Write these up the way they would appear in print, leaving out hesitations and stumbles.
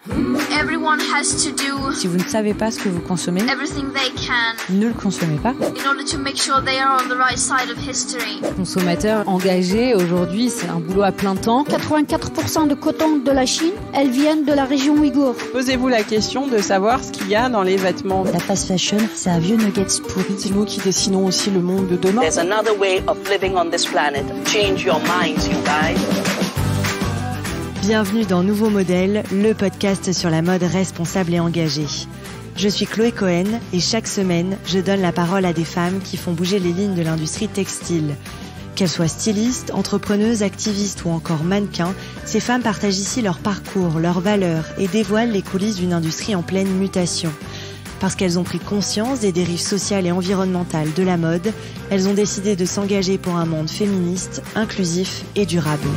Everyone has to do Si vous ne savez pas ce que vous consommez, everything they can ne le consommez pas. in order to make sure they are on the right side of history. Consommateurs engagés, aujourd'hui, c'est un boulot à plein temps. 84% de coton de la Chine, elles viennent de la région ouïghour. Posez-vous la question de savoir ce qu'il y a dans les vêtements. La fast fashion, c'est un vieux nuggets pourri. C'est nous qui dessinons aussi le monde de demain. There's another way of living on this planet. Change your minds, you guys. Bienvenue dans Nouveau Modèle, le podcast sur la mode responsable et engagée. Je suis Chloé Cohen et chaque semaine, je donne la parole à des femmes qui font bouger les lignes de l'industrie textile. Qu'elles soient stylistes, entrepreneuses, activistes ou encore mannequins, ces femmes partagent ici leur parcours, leurs valeurs et dévoilent les coulisses d'une industrie en pleine mutation. Parce qu'elles ont pris conscience des dérives sociales et environnementales de la mode, elles ont décidé de s'engager pour un monde féministe, inclusif et durable.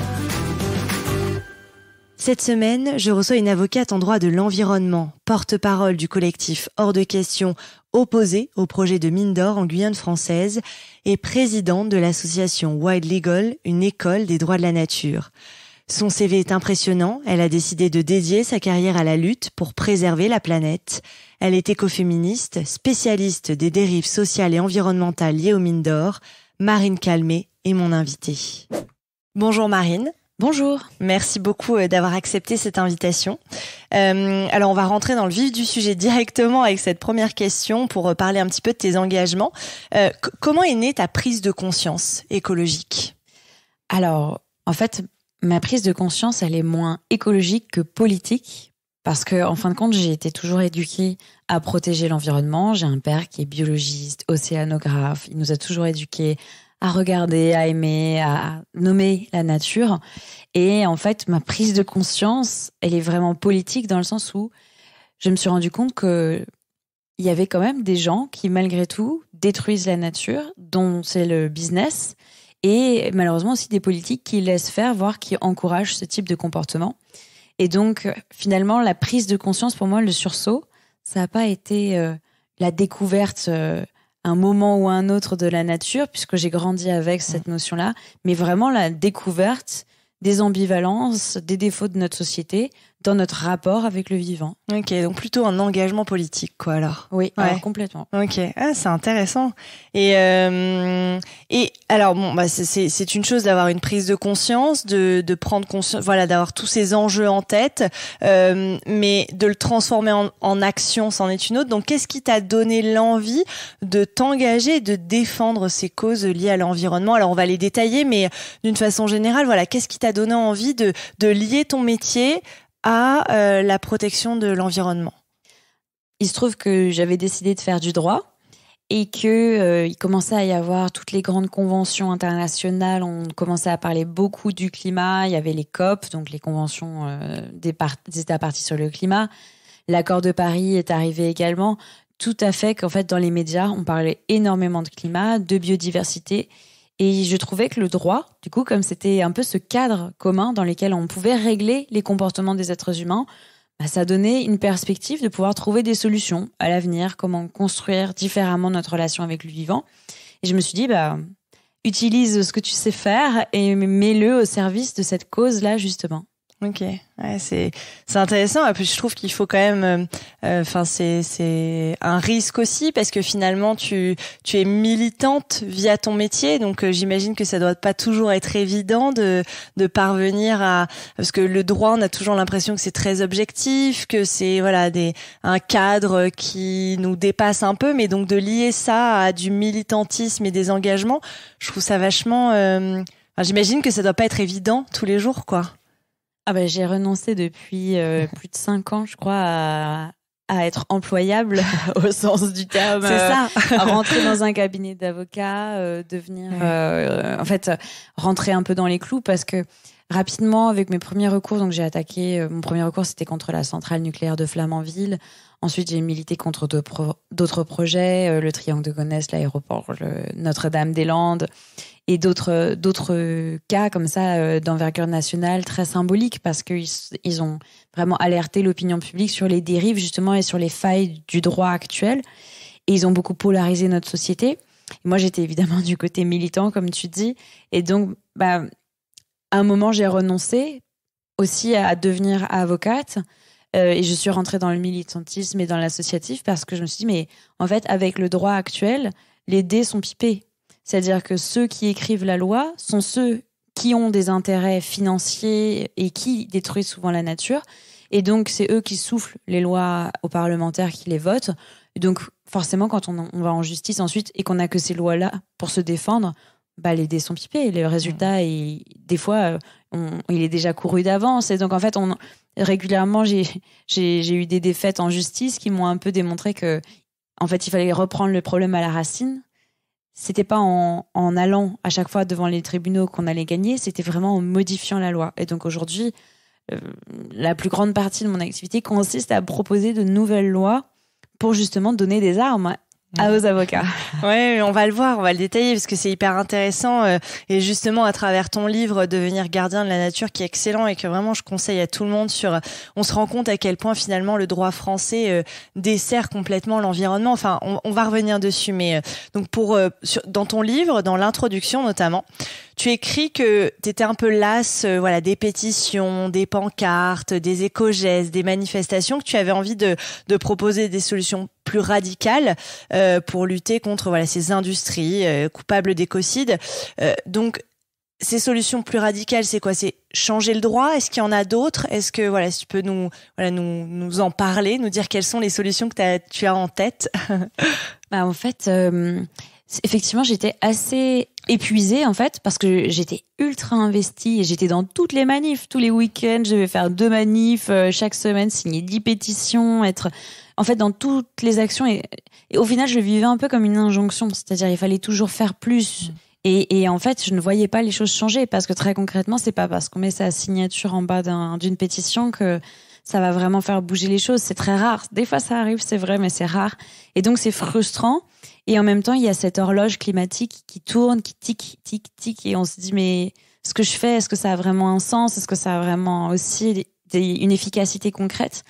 Cette semaine, je reçois une avocate en droit de l'environnement, porte-parole du collectif Hors de question, opposé au projet de mine d'or en Guyane française et présidente de l'association Wild Legal, une école des droits de la nature. Son CV est impressionnant, elle a décidé de dédier sa carrière à la lutte pour préserver la planète. Elle est écoféministe, spécialiste des dérives sociales et environnementales liées aux mines d'or. Marine Calmet est mon invitée. Bonjour Marine. Bonjour. Merci beaucoup d'avoir accepté cette invitation. Alors, on va rentrer dans le vif du sujet directement avec cette première question pour parler un petit peu de tes engagements. Comment est née ta prise de conscience écologique ? Alors, en fait, ma prise de conscience, elle est moins écologique que politique parce que, en fin de compte, j'ai été toujours éduquée à protéger l'environnement. J'ai un père qui est biologiste, océanographe. Il nous a toujours éduqués à regarder, à aimer, à nommer la nature. Et en fait, ma prise de conscience, elle est vraiment politique dans le sens où je me suis rendu compte que il y avait quand même des gens qui, malgré tout, détruisent la nature, dont c'est le business, et malheureusement aussi des politiques qui laissent faire, voire qui encouragent ce type de comportement. Et donc, finalement, la prise de conscience, pour moi, le sursaut, ça n'a pas été la découverte un moment ou un autre de la nature, puisque j'ai grandi avec cette notion-là, mais vraiment la découverte des ambivalences, des défauts de notre société dans notre rapport avec le vivant. Ok, donc plutôt un engagement politique, quoi, alors. Oui, ouais. Alors, complètement. Ok, c'est intéressant. Et alors, bon, bah, c'est une chose d'avoir une prise de conscience, de prendre conscience, voilà, d'avoir tous ces enjeux en tête, mais de le transformer en action, c'en est une autre. Donc, qu'est-ce qui t'a donné l'envie de t'engager et de défendre ces causes liées à l'environnement ? Alors, on va les détailler, mais d'une façon générale, voilà, qu'est-ce qui t'a donné envie de lier ton métier à la protection de l'environnement ? Il se trouve que j'avais décidé de faire du droit et que il commençait à y avoir toutes les grandes conventions internationales. On commençait à parler beaucoup du climat. Il y avait les COP, donc les conventions des États partis sur le climat. L'accord de Paris est arrivé également. Tout à fait qu'en fait, dans les médias, on parlait énormément de climat, de biodiversité. Et je trouvais que le droit, du coup, comme c'était un peu ce cadre commun dans lequel on pouvait régler les comportements des êtres humains, bah, ça donnait une perspective de pouvoir trouver des solutions à l'avenir, comment construire différemment notre relation avec le vivant. Et je me suis dit, bah, utilise ce que tu sais faire et mets-le au service de cette cause-là, justement. Ok, ouais, c'est intéressant. Et puis je trouve qu'il faut quand même, c'est un risque aussi parce que finalement tu es militante via ton métier, donc j'imagine que ça doit pas toujours être évident de parvenir à, parce que le droit, on a toujours l'impression que c'est très objectif, que c'est voilà un cadre qui nous dépasse un peu, mais donc de lier ça à du militantisme et des engagements, je trouve ça vachement. J'imagine que ça doit pas être évident tous les jours, quoi. Ah ben, j'ai renoncé depuis plus de 5 ans, je crois, à être employable au sens du terme. C'est ça. À rentrer dans un cabinet d'avocat, devenir, en fait, rentrer un peu dans les clous parce que rapidement, avec mes premiers recours, donc j'ai attaqué, mon premier recours, c'était contre la centrale nucléaire de Flamanville. Ensuite, j'ai milité contre d'autres projets, le Triangle de Gonesse, l'aéroport, Notre-Dame-des-Landes, et d'autres cas comme ça d'envergure nationale très symboliques parce qu'ils ont vraiment alerté l'opinion publique sur les dérives justement et sur les failles du droit actuel. Et ils ont beaucoup polarisé notre société. Et moi, j'étais évidemment du côté militant, comme tu dis. Et donc, à un moment, j'ai renoncé aussi à devenir avocate. Et je suis rentrée dans le militantisme et dans l'associatif parce que je me suis dit, mais en fait, avec le droit actuel, les dés sont pipés. C'est-à-dire que ceux qui écrivent la loi sont ceux qui ont des intérêts financiers et qui détruisent souvent la nature. Et donc, c'est eux qui soufflent les lois aux parlementaires qui les votent. Et donc, forcément, quand on va en justice ensuite et qu'on n'a que ces lois-là pour se défendre, bah, les dés sont pipés. Le résultat, des fois, il est déjà couru d'avance. Et donc, en fait, régulièrement, j'ai eu des défaites en justice qui m'ont un peu démontré que, en fait, il fallait reprendre le problème à la racine. C'était pas en allant à chaque fois devant les tribunaux qu'on allait gagner, c'était vraiment en modifiant la loi. Et donc aujourd'hui, la plus grande partie de mon activité consiste à proposer de nouvelles lois pour justement donner des armes aux avocats. Ouais, on va le voir, on va le détailler parce que c'est hyper intéressant et justement à travers ton livre Devenir gardien de la nature qui est excellent et que vraiment je conseille à tout le monde on se rend compte à quel point finalement le droit français dessert complètement l'environnement. Enfin, on va revenir dessus, mais donc dans ton livre, dans l'introduction notamment, tu écris que t'étais un peu lasse, des pétitions, des pancartes, des éco-gestes, des manifestations, que tu avais envie de proposer des solutions plus radicales pour lutter contre ces industries coupables d'écocide. Donc ces solutions plus radicales, c'est quoi? C'est changer le droit? Est-ce qu'il y en a d'autres? Est-ce que si tu peux nous en parler, nous dire quelles sont les solutions que tu as en tête? Bah, en fait, effectivement, j'étais assez épuisée en fait parce que j'étais ultra investie et j'étais dans toutes les manifs, tous les week-ends, je devais faire 2 manifs chaque semaine, signer 10 pétitions, être en fait dans toutes les actions et au final je le vivais un peu comme une injonction, c'est-à-dire il fallait toujours faire plus. Et en fait, je ne voyais pas les choses changer parce que très concrètement, c'est pas parce qu'on met sa signature en bas d'une pétition que ça va vraiment faire bouger les choses. C'est très rare. Des fois, ça arrive, c'est vrai, mais c'est rare. Et donc, c'est frustrant. Et en même temps, il y a cette horloge climatique qui tourne, qui tic, tic, tic. Et on se dit, mais ce que je fais, est-ce que ça a vraiment un sens? Est-ce que ça a vraiment aussi une efficacité concrète?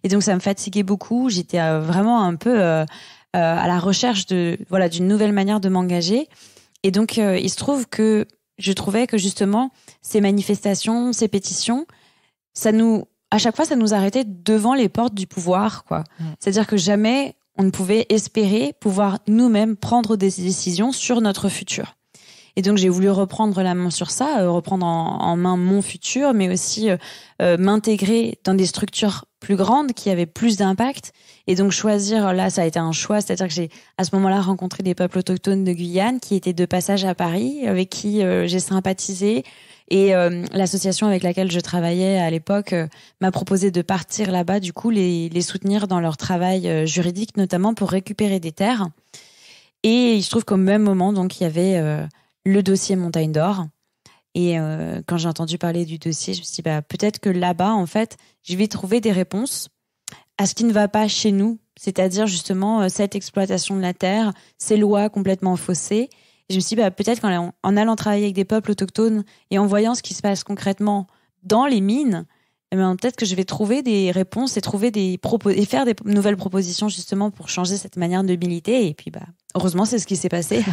Et donc, ça me fatiguait beaucoup. J'étais vraiment un peu à la recherche d'une nouvelle manière de m'engager. Et donc, il se trouve que je trouvais que justement, ces manifestations, ces pétitions, à chaque fois, ça nous arrêtait devant les portes du pouvoir, quoi. C'est-à-dire que jamais on ne pouvait espérer pouvoir nous-mêmes prendre des décisions sur notre futur. Et donc, j'ai voulu reprendre la main sur ça, reprendre en main mon futur, mais aussi m'intégrer dans des structures plus grandes qui avaient plus d'impact. Et donc, choisir, là, ça a été un choix. C'est-à-dire que j'ai, à ce moment-là, rencontré des peuples autochtones de Guyane qui étaient de passage à Paris, avec qui j'ai sympathisé. Et l'association avec laquelle je travaillais à l'époque m'a proposé de partir là-bas, du coup, les soutenir dans leur travail juridique, notamment pour récupérer des terres. Et il se trouve qu'au même moment, donc, il y avait le dossier Montagne d'Or. Et quand j'ai entendu parler du dossier, je me suis dit, peut-être que là-bas, en fait, je vais trouver des réponses à ce qui ne va pas chez nous, c'est-à-dire justement cette exploitation de la terre, ces lois complètement faussées. Et je me suis dit, peut-être qu'en allant travailler avec des peuples autochtones et en voyant ce qui se passe concrètement dans les mines, peut-être que je vais trouver des réponses et et faire des nouvelles propositions justement pour changer cette manière de militer. Et puis, heureusement, c'est ce qui s'est passé.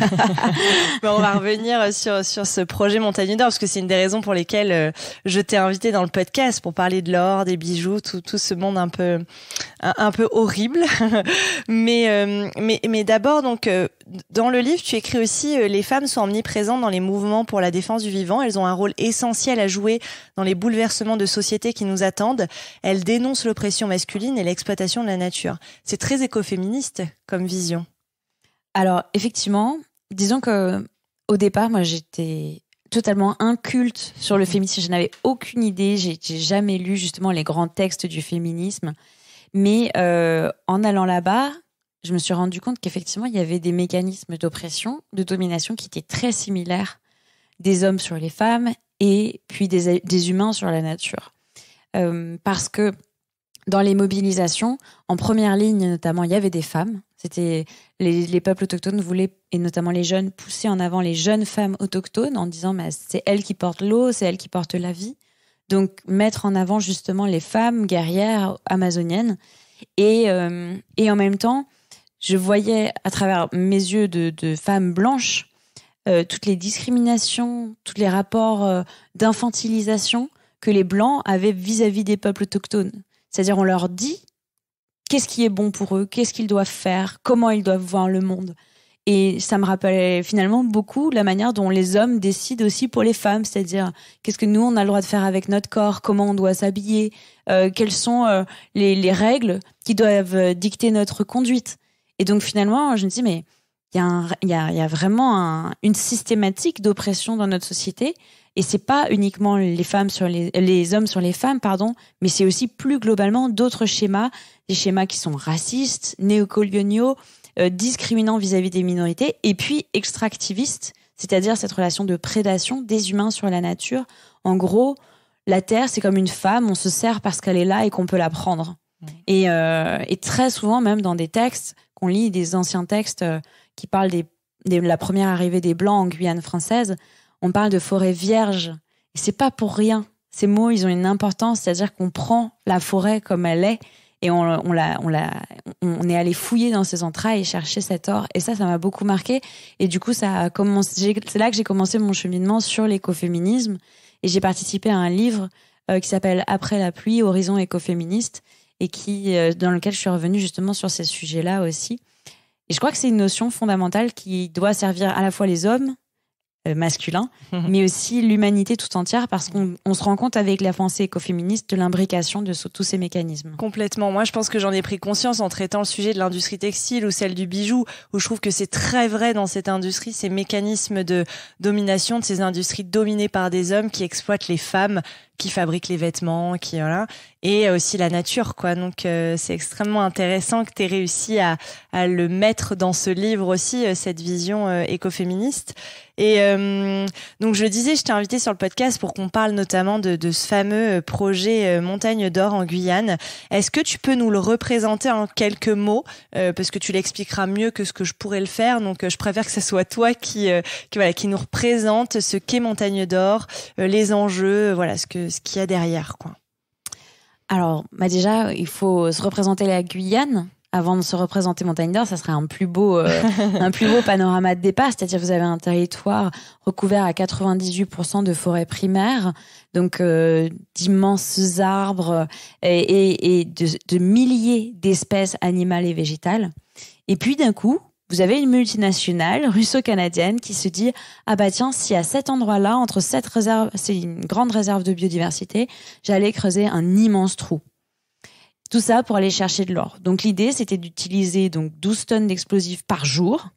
On va revenir sur ce projet Montagne d'Or parce que c'est une des raisons pour lesquelles je t'ai invité dans le podcast pour parler de l'or, des bijoux, tout ce monde un peu horrible. mais d'abord, donc, dans le livre, tu écris aussi les femmes sont omniprésentes dans les mouvements pour la défense du vivant. Elles ont un rôle essentiel à jouer dans les bouleversements de société qui nous attendent. Elles dénoncent l'oppression masculine et l'exploitation de la nature. C'est très écoféministe comme vision. Alors, effectivement, disons que au départ, moi, j'étais totalement inculte sur le féminisme. Je n'avais aucune idée. J'ai jamais lu justement les grands textes du féminisme. Mais en allant là-bas, je me suis rendu compte qu'effectivement, il y avait des mécanismes d'oppression, de domination qui étaient très similaires des hommes sur les femmes et puis des humains sur la nature. Parce que dans les mobilisations, en première ligne notamment, il y avait des femmes. C'était les peuples autochtones voulaient, et notamment les jeunes, pousser en avant les jeunes femmes autochtones en disant c'est elles qui portent l'eau, c'est elles qui portent la vie. Donc mettre en avant justement les femmes guerrières amazoniennes. Et en même temps, je voyais à travers mes yeux de femmes blanches toutes les discriminations, tous les rapports d'infantilisation que les Blancs avaient vis-à-vis des peuples autochtones. C'est-à-dire, on leur dit qu'est-ce qui est bon pour eux, qu'est-ce qu'ils doivent faire, comment ils doivent voir le monde. Et ça me rappelait finalement beaucoup la manière dont les hommes décident aussi pour les femmes, c'est-à-dire qu'est-ce que nous, on a le droit de faire avec notre corps, comment on doit s'habiller, quelles sont les règles qui doivent dicter notre conduite. Et donc finalement, je me dis, mais il y a vraiment une systématique d'oppression dans notre société. Et c'est pas uniquement les hommes sur les femmes, pardon, mais c'est aussi plus globalement d'autres schémas, des schémas qui sont racistes, néocoloniaux, discriminants vis-à-vis des minorités, et puis extractivistes, c'est-à-dire cette relation de prédation des humains sur la nature. En gros, la terre, c'est comme une femme, on se sert parce qu'elle est là et qu'on peut la prendre. Et très souvent, même dans des textes qu'on lit, des anciens textes qui parlent de la première arrivée des Blancs en Guyane française, on parle de forêt vierge. Et c'est pas pour rien. Ces mots, ils ont une importance, c'est-à-dire qu'on prend la forêt comme elle est et on est allé fouiller dans ses entrailles et chercher cet or. Et ça m'a beaucoup marqué. Et du coup, c'est là que j'ai commencé mon cheminement sur l'écoféminisme. Et j'ai participé à un livre qui s'appelle Après la pluie, Horizon écoféministe, et dans lequel je suis revenue justement sur ces sujets-là aussi. Et je crois que c'est une notion fondamentale qui doit servir à la fois les hommes masculins, mais aussi l'humanité tout entière, parce qu'on se rend compte avec la pensée écoféministe de l'imbrication de tous ces mécanismes. Complètement. Moi, je pense que j'en ai pris conscience en traitant le sujet de l'industrie textile ou celle du bijou, où je trouve que c'est très vrai dans cette industrie, ces mécanismes de domination de ces industries dominées par des hommes qui exploitent les femmes, qui fabriquent les vêtements, et aussi la nature, quoi. Donc c'est extrêmement intéressant que tu aies réussi à le mettre dans ce livre aussi, cette vision écoféministe. Et donc je le disais, je t'ai invité sur le podcast pour qu'on parle notamment de ce fameux projet Montagne d'Or en Guyane. Est-ce que tu peux nous le représenter en quelques mots, parce que tu l'expliqueras mieux que ce que je pourrais le faire. Donc je préfère que ce soit toi qui nous représente ce qu'est Montagne d'Or, les enjeux, voilà ce qu'il y a derrière, quoi. Alors, déjà, il faut se représenter la Guyane. Avant de se représenter Montagne d'Or, ça serait un plus beau panorama de départ. C'est-à-dire, vous avez un territoire recouvert à 98% de forêt primaire, donc d'immenses arbres et de milliers d'espèces animales et végétales. Et puis, d'un coup, vous avez une multinationale russo-canadienne qui se dit « Ah bah tiens, si à cet endroit-là, entre cette réserve, c'est une grande réserve de biodiversité, j'allais creuser un immense trou. » Tout ça pour aller chercher de l'or. Donc l'idée, c'était d'utiliser 12 tonnes d'explosifs par jour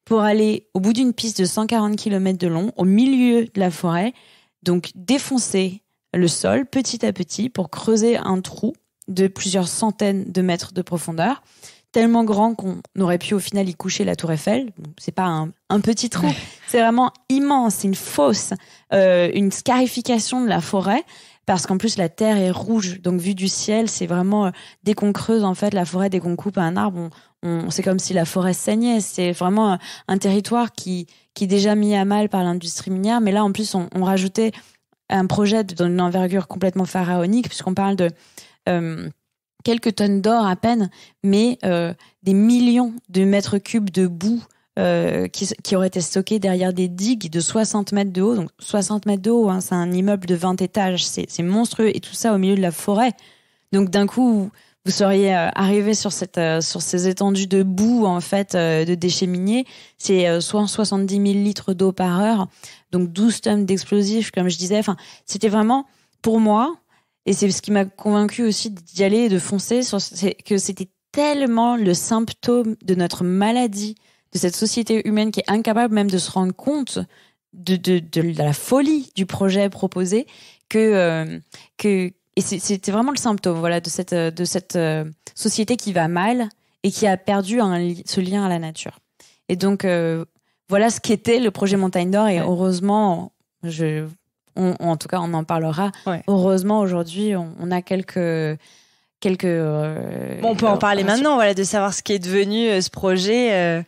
pour aller au bout d'une piste de 140 km de long, au milieu de la forêt, donc défoncer le sol petit à petit pour creuser un trou de plusieurs centaines de mètres de profondeur, tellement grand qu'on aurait pu au final y coucher la Tour Eiffel. C'est pas un petit trou, c'est vraiment immense, c'est une fosse, une scarification de la forêt, parce qu'en plus la terre est rouge, donc vu du ciel, c'est vraiment, dès qu'on creuse en fait la forêt, dès qu'on coupe un arbre, c'est comme si la forêt saignait. C'est vraiment un territoire qui est déjà mis à mal par l'industrie minière, mais là en plus on rajoutait un projet d'une envergure complètement pharaonique, puisqu'on parle de quelques tonnes d'or à peine, mais des millions de mètres cubes de boue qui auraient été stockés derrière des digues de 60 mètres de haut. Donc 60 mètres de haut, hein, c'est un immeuble de 20 étages, c'est monstrueux, et tout ça au milieu de la forêt. Donc d'un coup, vous seriez arrivé sur ces étendues de boue, en fait, de déchets miniers. C'est 70 000 litres d'eau par heure, donc 12 tonnes d'explosifs, comme je disais. Enfin, c'était vraiment, pour moi, et c'est ce qui m'a convaincu aussi d'y aller et de foncer, c'est que c'était tellement le symptôme de notre maladie, de cette société humaine qui est incapable même de se rendre compte de la folie du projet proposé, et c'était vraiment le symptôme, voilà, de cette société qui va mal et qui a perdu ce lien à la nature. Et donc voilà ce qu'était le projet Montagne d'Or, et heureusement, en tout cas, on en parlera. Ouais. Heureusement, aujourd'hui, on a quelques on peut en parler maintenant, voilà, de savoir ce qui est devenu ce projet.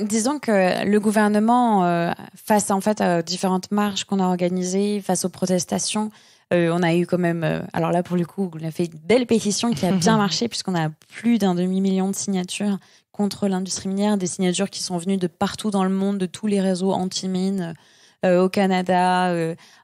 Disons que le gouvernement, face en fait à différentes marches qu'on a organisées, face aux protestations, on a eu quand même, alors là pour le coup, on a fait une belle pétition qui a bien marché, puisqu'on a plus d'1 demi-million de signatures contre l'industrie minière, des signatures qui sont venues de partout dans le monde, de tous les réseaux anti-mines, au Canada,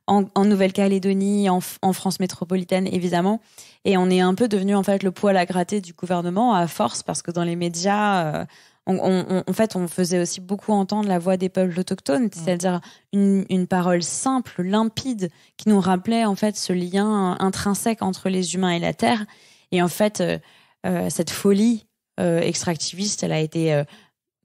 en Nouvelle-Calédonie, en France métropolitaine évidemment, et on est un peu devenu en fait le poil à gratter du gouvernement à force, parce que dans les médias, en fait, on faisait aussi beaucoup entendre la voix des peuples autochtones, c'est-à-dire une parole simple, limpide, qui nous rappelait en fait ce lien intrinsèque entre les humains et la terre. Et en fait, cette folie extractiviste, elle a été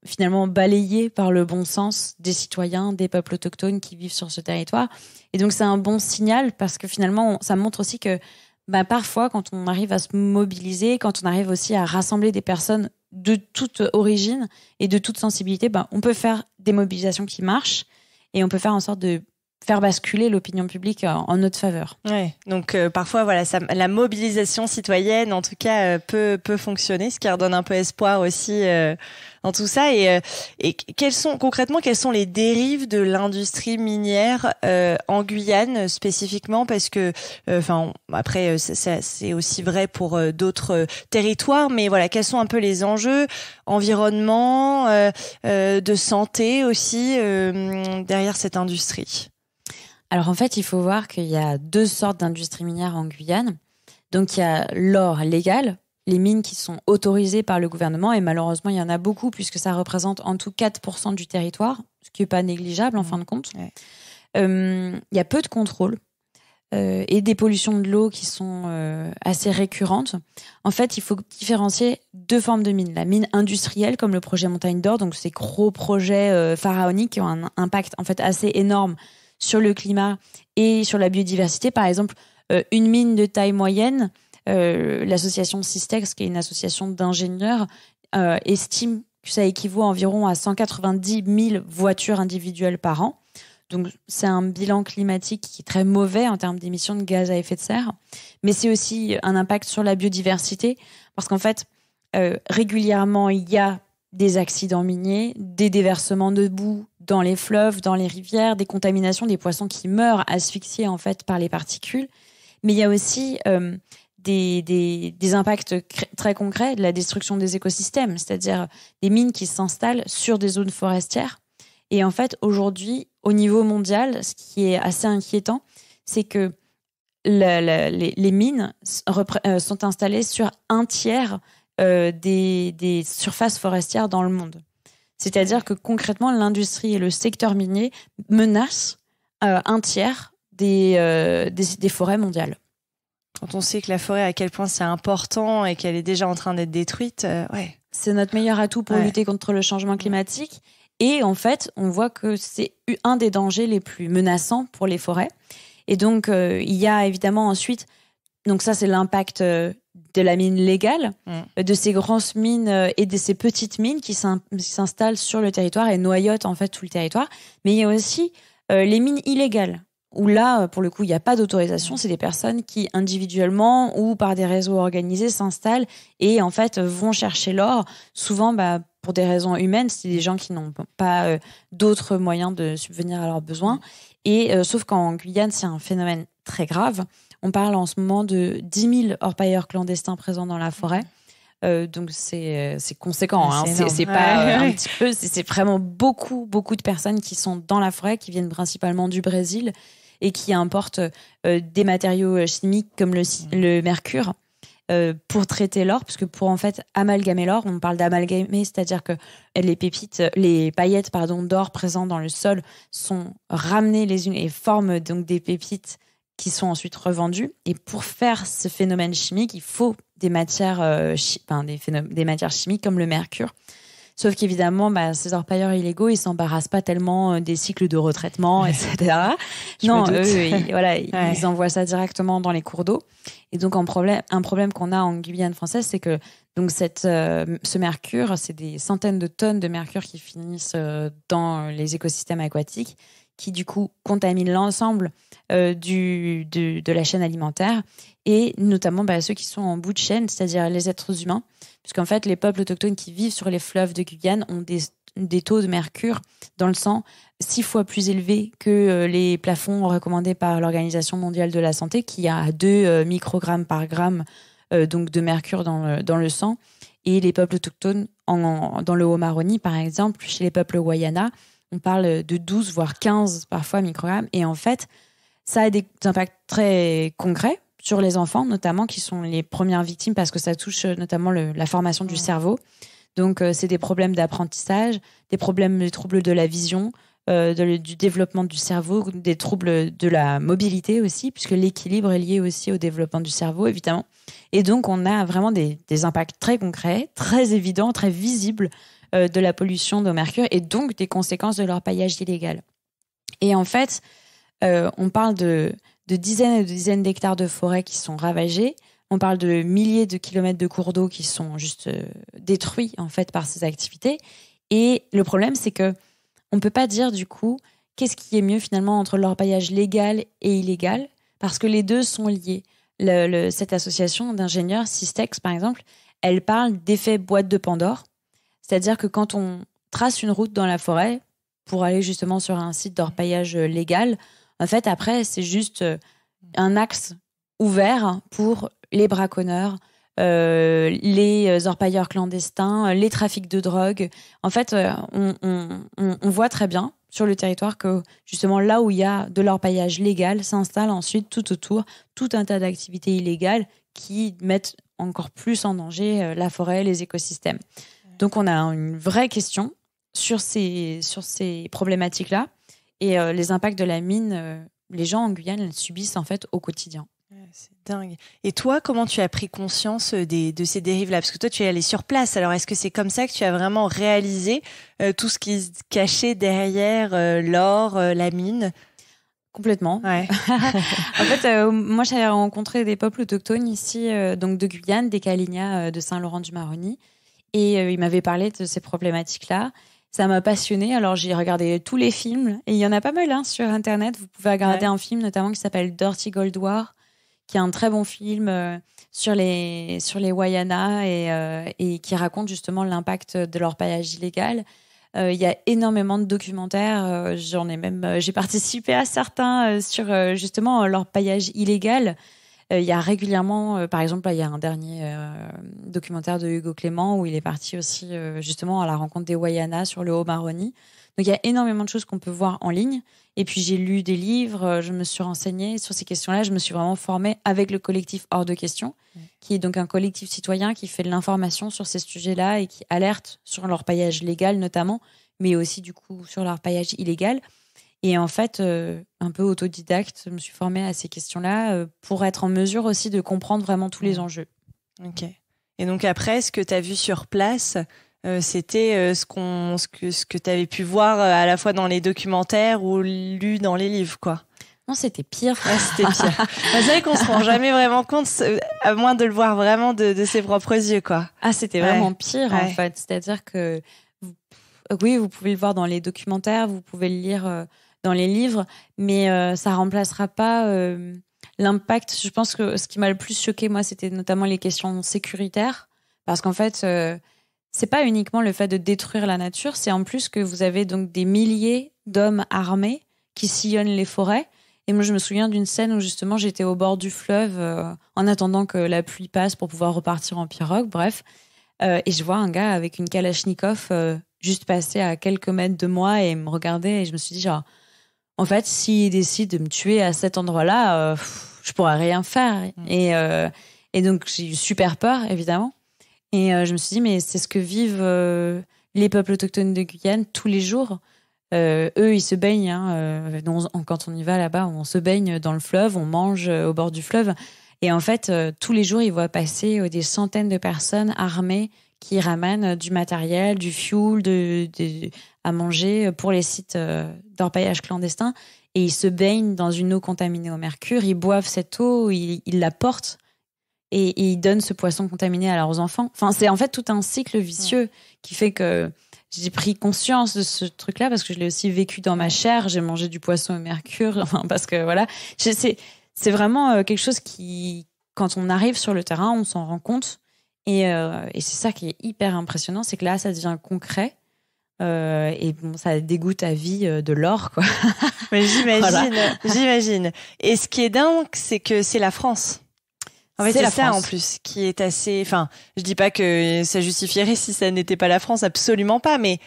finalement balayée par le bon sens des citoyens, des peuples autochtones qui vivent sur ce territoire. Et donc c'est un bon signal, parce que finalement, ça montre aussi que parfois, quand on arrive à se mobiliser, quand on arrive aussi à rassembler des personnes de toute origine et de toute sensibilité, on peut faire des mobilisations qui marchent, et on peut faire en sorte de faire basculer l'opinion publique en notre faveur. Ouais. Donc parfois voilà, la mobilisation citoyenne en tout cas peut fonctionner, ce qui redonne un peu espoir aussi dans tout ça. Et quelles sont les dérives de l'industrie minière en Guyane spécifiquement, parce que après c'est aussi vrai pour d'autres territoires, mais voilà, quels sont un peu les enjeux environnement, de santé aussi derrière cette industrie? Alors en fait, il faut voir qu'il y a 2 sortes d'industries minières en Guyane. Donc il y a l'or légal, les mines qui sont autorisées par le gouvernement, et malheureusement il y en a beaucoup, puisque ça représente en tout 4% du territoire, ce qui n'est pas négligeable en fin de compte. Ouais. Il y a peu de contrôle et des pollutions de l'eau qui sont assez récurrentes. En fait, il faut différencier 2 formes de mines. La mine industrielle, comme le projet Montagne d'Or, donc ces gros projets pharaoniques qui ont un impact en fait assez énorme sur le climat et sur la biodiversité. Par exemple, une mine de taille moyenne, l'association Systex, qui est une association d'ingénieurs, estime que ça équivaut environ à 190 000 voitures individuelles par an. Donc, c'est un bilan climatique qui est très mauvais en termes d'émissions de gaz à effet de serre. Mais c'est aussi un impact sur la biodiversité, parce qu'en fait, régulièrement, il y a des accidents miniers, des déversements de boue dans les fleuves, dans les rivières, des contaminations, des poissons qui meurent asphyxiés en fait par les particules. Mais il y a aussi des impacts très concrets de la destruction des écosystèmes, c'est-à-dire des mines qui s'installent sur des zones forestières. Et en fait, aujourd'hui, au niveau mondial, ce qui est assez inquiétant, c'est que les mines sont installées sur 1/3 des surfaces forestières dans le monde. C'est-à-dire que concrètement, l'industrie et le secteur minier menacent 1/3 des forêts mondiales. Quand on sait que la forêt, à quel point c'est important et qu'elle est déjà en train d'être détruite, ouais. C'est notre meilleur atout pour lutter contre le changement climatique. Et en fait, on voit que c'est un des dangers les plus menaçants pour les forêts. Et donc, il y a évidemment ensuite... Donc ça, c'est l'impact de la mine légale, de ces grosses mines et de ces petites mines qui s'installent sur le territoire et noyautent en fait tout le territoire. Mais il y a aussi les mines illégales, où là, pour le coup, il n'y a pas d'autorisation. C'est des personnes qui, individuellement ou par des réseaux organisés, s'installent et en fait vont chercher l'or. Souvent, pour des raisons humaines, c'est des gens qui n'ont pas d'autres moyens de subvenir à leurs besoins. Et sauf qu'en Guyane, c'est un phénomène très grave. On parle en ce moment de 10 000 orpailleurs clandestins présents dans la forêt. Donc c'est conséquent. C'est pas un petit peu. C'est vraiment beaucoup de personnes qui sont dans la forêt, qui viennent principalement du Brésil et qui importent des matériaux chimiques comme le mercure pour traiter l'or, parce que pour en fait amalgamer l'or, on parle d'amalgamer, c'est-à-dire que les paillettes d'or présentes dans le sol sont ramenées les unes et forment donc des pépites qui sont ensuite revendues. Et pour faire ce phénomène chimique, il faut des matières chimiques comme le mercure. Sauf qu'évidemment, ces orpailleurs illégaux, ils s'embarrassent pas tellement des cycles de retraitement, etc. Non, eux, ils envoient ça directement dans les cours d'eau. Et donc, un problème qu'on a en Guyane française, c'est que donc ce mercure, c'est des centaines de tonnes de mercure qui finissent dans les écosystèmes aquatiques, qui du coup contaminent l'ensemble de la chaîne alimentaire, et notamment ceux qui sont en bout de chaîne, c'est-à-dire les êtres humains, puisqu'en fait les peuples autochtones qui vivent sur les fleuves de Guyane ont des taux de mercure dans le sang 6 fois plus élevés que les plafonds recommandés par l'Organisation mondiale de la santé, qui a 2 microgrammes par gramme donc de mercure dans le sang. Et les peuples autochtones dans le Haut-Maroni, par exemple, chez les peuples Wayana, on parle de 12 voire 15 parfois microgrammes. Et en fait, Ça a des impacts très concrets sur les enfants, notamment, qui sont les premières victimes parce que ça touche notamment la formation du cerveau. Donc, c'est des problèmes d'apprentissage, des troubles de la vision, du développement du cerveau, des troubles de la mobilité aussi, puisque l'équilibre est lié aussi au développement du cerveau, évidemment. Et donc, on a vraiment des impacts très concrets, très évidents, très visibles de la pollution au mercure et donc des conséquences de l'orpaillage illégal. Et en fait, on parle de dizaines et de dizaines d'hectares de forêts qui sont ravagés. On parle de milliers de kilomètres de cours d'eau qui sont juste détruits en fait par ces activités. Et le problème, c'est que on peut pas dire du coup qu'est-ce qui est mieux finalement entre l'orpaillage légal et illégal, parce que les deux sont liés. Cette association d'ingénieurs, Systex par exemple, elle parle d'effet boîte de Pandore, c'est-à-dire que quand on trace une route dans la forêt pour aller justement sur un site d'orpaillage légal, en fait après c'est juste un axe ouvert pour les braconneurs, les orpailleurs clandestins, les trafics de drogue. En fait, on voit très bien sur le territoire que justement là où il y a de l'orpaillage légal, s'installe ensuite tout autour tout un tas d'activités illégales qui mettent encore plus en danger la forêt, les écosystèmes. Donc on a une vraie question sur ces problématiques-là et les impacts de la mine, les gens en Guyane les subissent en fait au quotidien. C'est dingue. Et toi, comment tu as pris conscience de ces dérives-là? Parce que toi, tu es allé sur place. Alors, est-ce que c'est comme ça que tu as vraiment réalisé tout ce qui se cachait derrière l'or, la mine? Complètement. Ouais. En fait, moi, j'avais rencontré des peuples autochtones ici, donc de Guyane, des Kalinia de Saint-Laurent-du-Maroni. Et ils m'avaient parlé de ces problématiques-là. Ça m'a passionnée. Alors, j'ai regardé tous les films. Et il y en a pas mal sur Internet. Vous pouvez regarder un film notamment qui s'appelle Dirty Gold War, qui est un très bon film sur les Wayana et qui raconte justement l'impact de l'orpaillage illégal. Il y a énormément de documentaires. J'ai participé à certains sur justement l'orpaillage illégal. Il y a régulièrement, par exemple, il y a un dernier documentaire de Hugo Clément où il est parti aussi justement à la rencontre des Wayana sur le Haut-Maroni. Donc il y a énormément de choses qu'on peut voir en ligne. Et puis j'ai lu des livres, je me suis renseignée sur ces questions-là. Je me suis vraiment formée avec le collectif Hors de Question, qui est donc un collectif citoyen qui fait de l'information sur ces sujets-là et qui alerte sur l'orpaillage légal notamment, mais aussi du coup sur l'orpaillage illégal. Et en fait, un peu autodidacte, je me suis formée à ces questions-là pour être en mesure aussi de comprendre vraiment tous les enjeux. Ok. Et donc après, ce que tu as vu sur place, c'était ce que tu avais pu voir à la fois dans les documentaires ou lu dans les livres, quoi. Non, c'était pire. Ouais, c'était pire. C'est vrai qu'on se rend jamais vraiment compte, à moins de le voir vraiment de ses propres yeux, quoi. Ah, c'était vraiment pire, en fait. C'est-à-dire que, vous pouvez le voir dans les documentaires, vous pouvez le lire dans les livres, mais ça remplacera pas l'impact. Je pense que ce qui m'a le plus choqué, moi, c'était notamment les questions sécuritaires, parce qu'en fait, c'est pas uniquement le fait de détruire la nature, c'est en plus que vous avez donc des milliers d'hommes armés qui sillonnent les forêts. Et moi, je me souviens d'une scène où justement j'étais au bord du fleuve en attendant que la pluie passe pour pouvoir repartir en pirogue, bref. Et je vois un gars avec une Kalachnikov juste passer à quelques mètres de moi et me regarder. Et je me suis dit, genre, en fait, s'il décide de me tuer à cet endroit-là, je pourrais rien faire. Et donc, j'ai eu super peur, évidemment. Et je me suis dit, mais c'est ce que vivent les peuples autochtones de Guyane tous les jours. Eux, ils se baignent. Quand on y va là-bas, on se baigne dans le fleuve, on mange au bord du fleuve. Et en fait, tous les jours, ils voient passer des centaines de personnes armées qui ramènent du matériel, du fuel, à manger pour les sites d'orpaillage clandestin. Et ils se baignent dans une eau contaminée au mercure. Ils boivent cette eau, ils la portent. Et ils donnent ce poisson contaminé à leurs enfants. Enfin, c'est en fait tout un cycle vicieux qui fait que j'ai pris conscience de ce truc-là parce que je l'ai aussi vécu dans ma chair. J'ai mangé du poisson au mercure. Enfin, parce que voilà, c'est vraiment quelque chose qui, quand on arrive sur le terrain, on s'en rend compte. Et c'est ça qui est hyper impressionnant, c'est que là, ça devient concret. Et bon, ça dégoûte à vie de l'or, quoi. Mais j'imagine. Et ce qui est dingue, c'est que c'est la France. En fait, c'est ça en plus qui est assez. Enfin, je dis pas que ça justifierait si ça n'était pas la France, absolument pas. Mais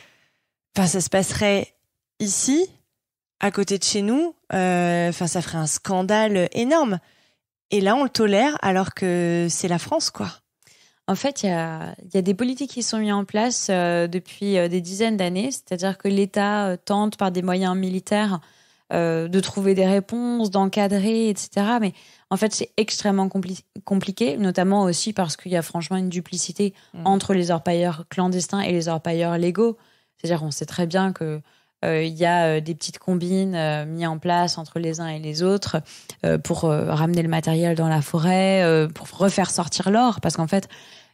enfin, ça se passerait ici, à côté de chez nous, ça ferait un scandale énorme. Et là, on le tolère alors que c'est la France, quoi. En fait, il y a des politiques qui sont mises en place depuis des dizaines d'années. C'est-à-dire que l'État tente par des moyens militaires de trouver des réponses, d'encadrer, etc. Mais en fait, c'est extrêmement compliqué, notamment aussi parce qu'il y a franchement une duplicité entre les orpailleurs clandestins et les orpailleurs légaux. C'est-à-dire qu'on sait très bien que il y a des petites combines mises en place entre les uns et les autres pour ramener le matériel dans la forêt, pour refaire sortir l'or. Parce qu'en fait,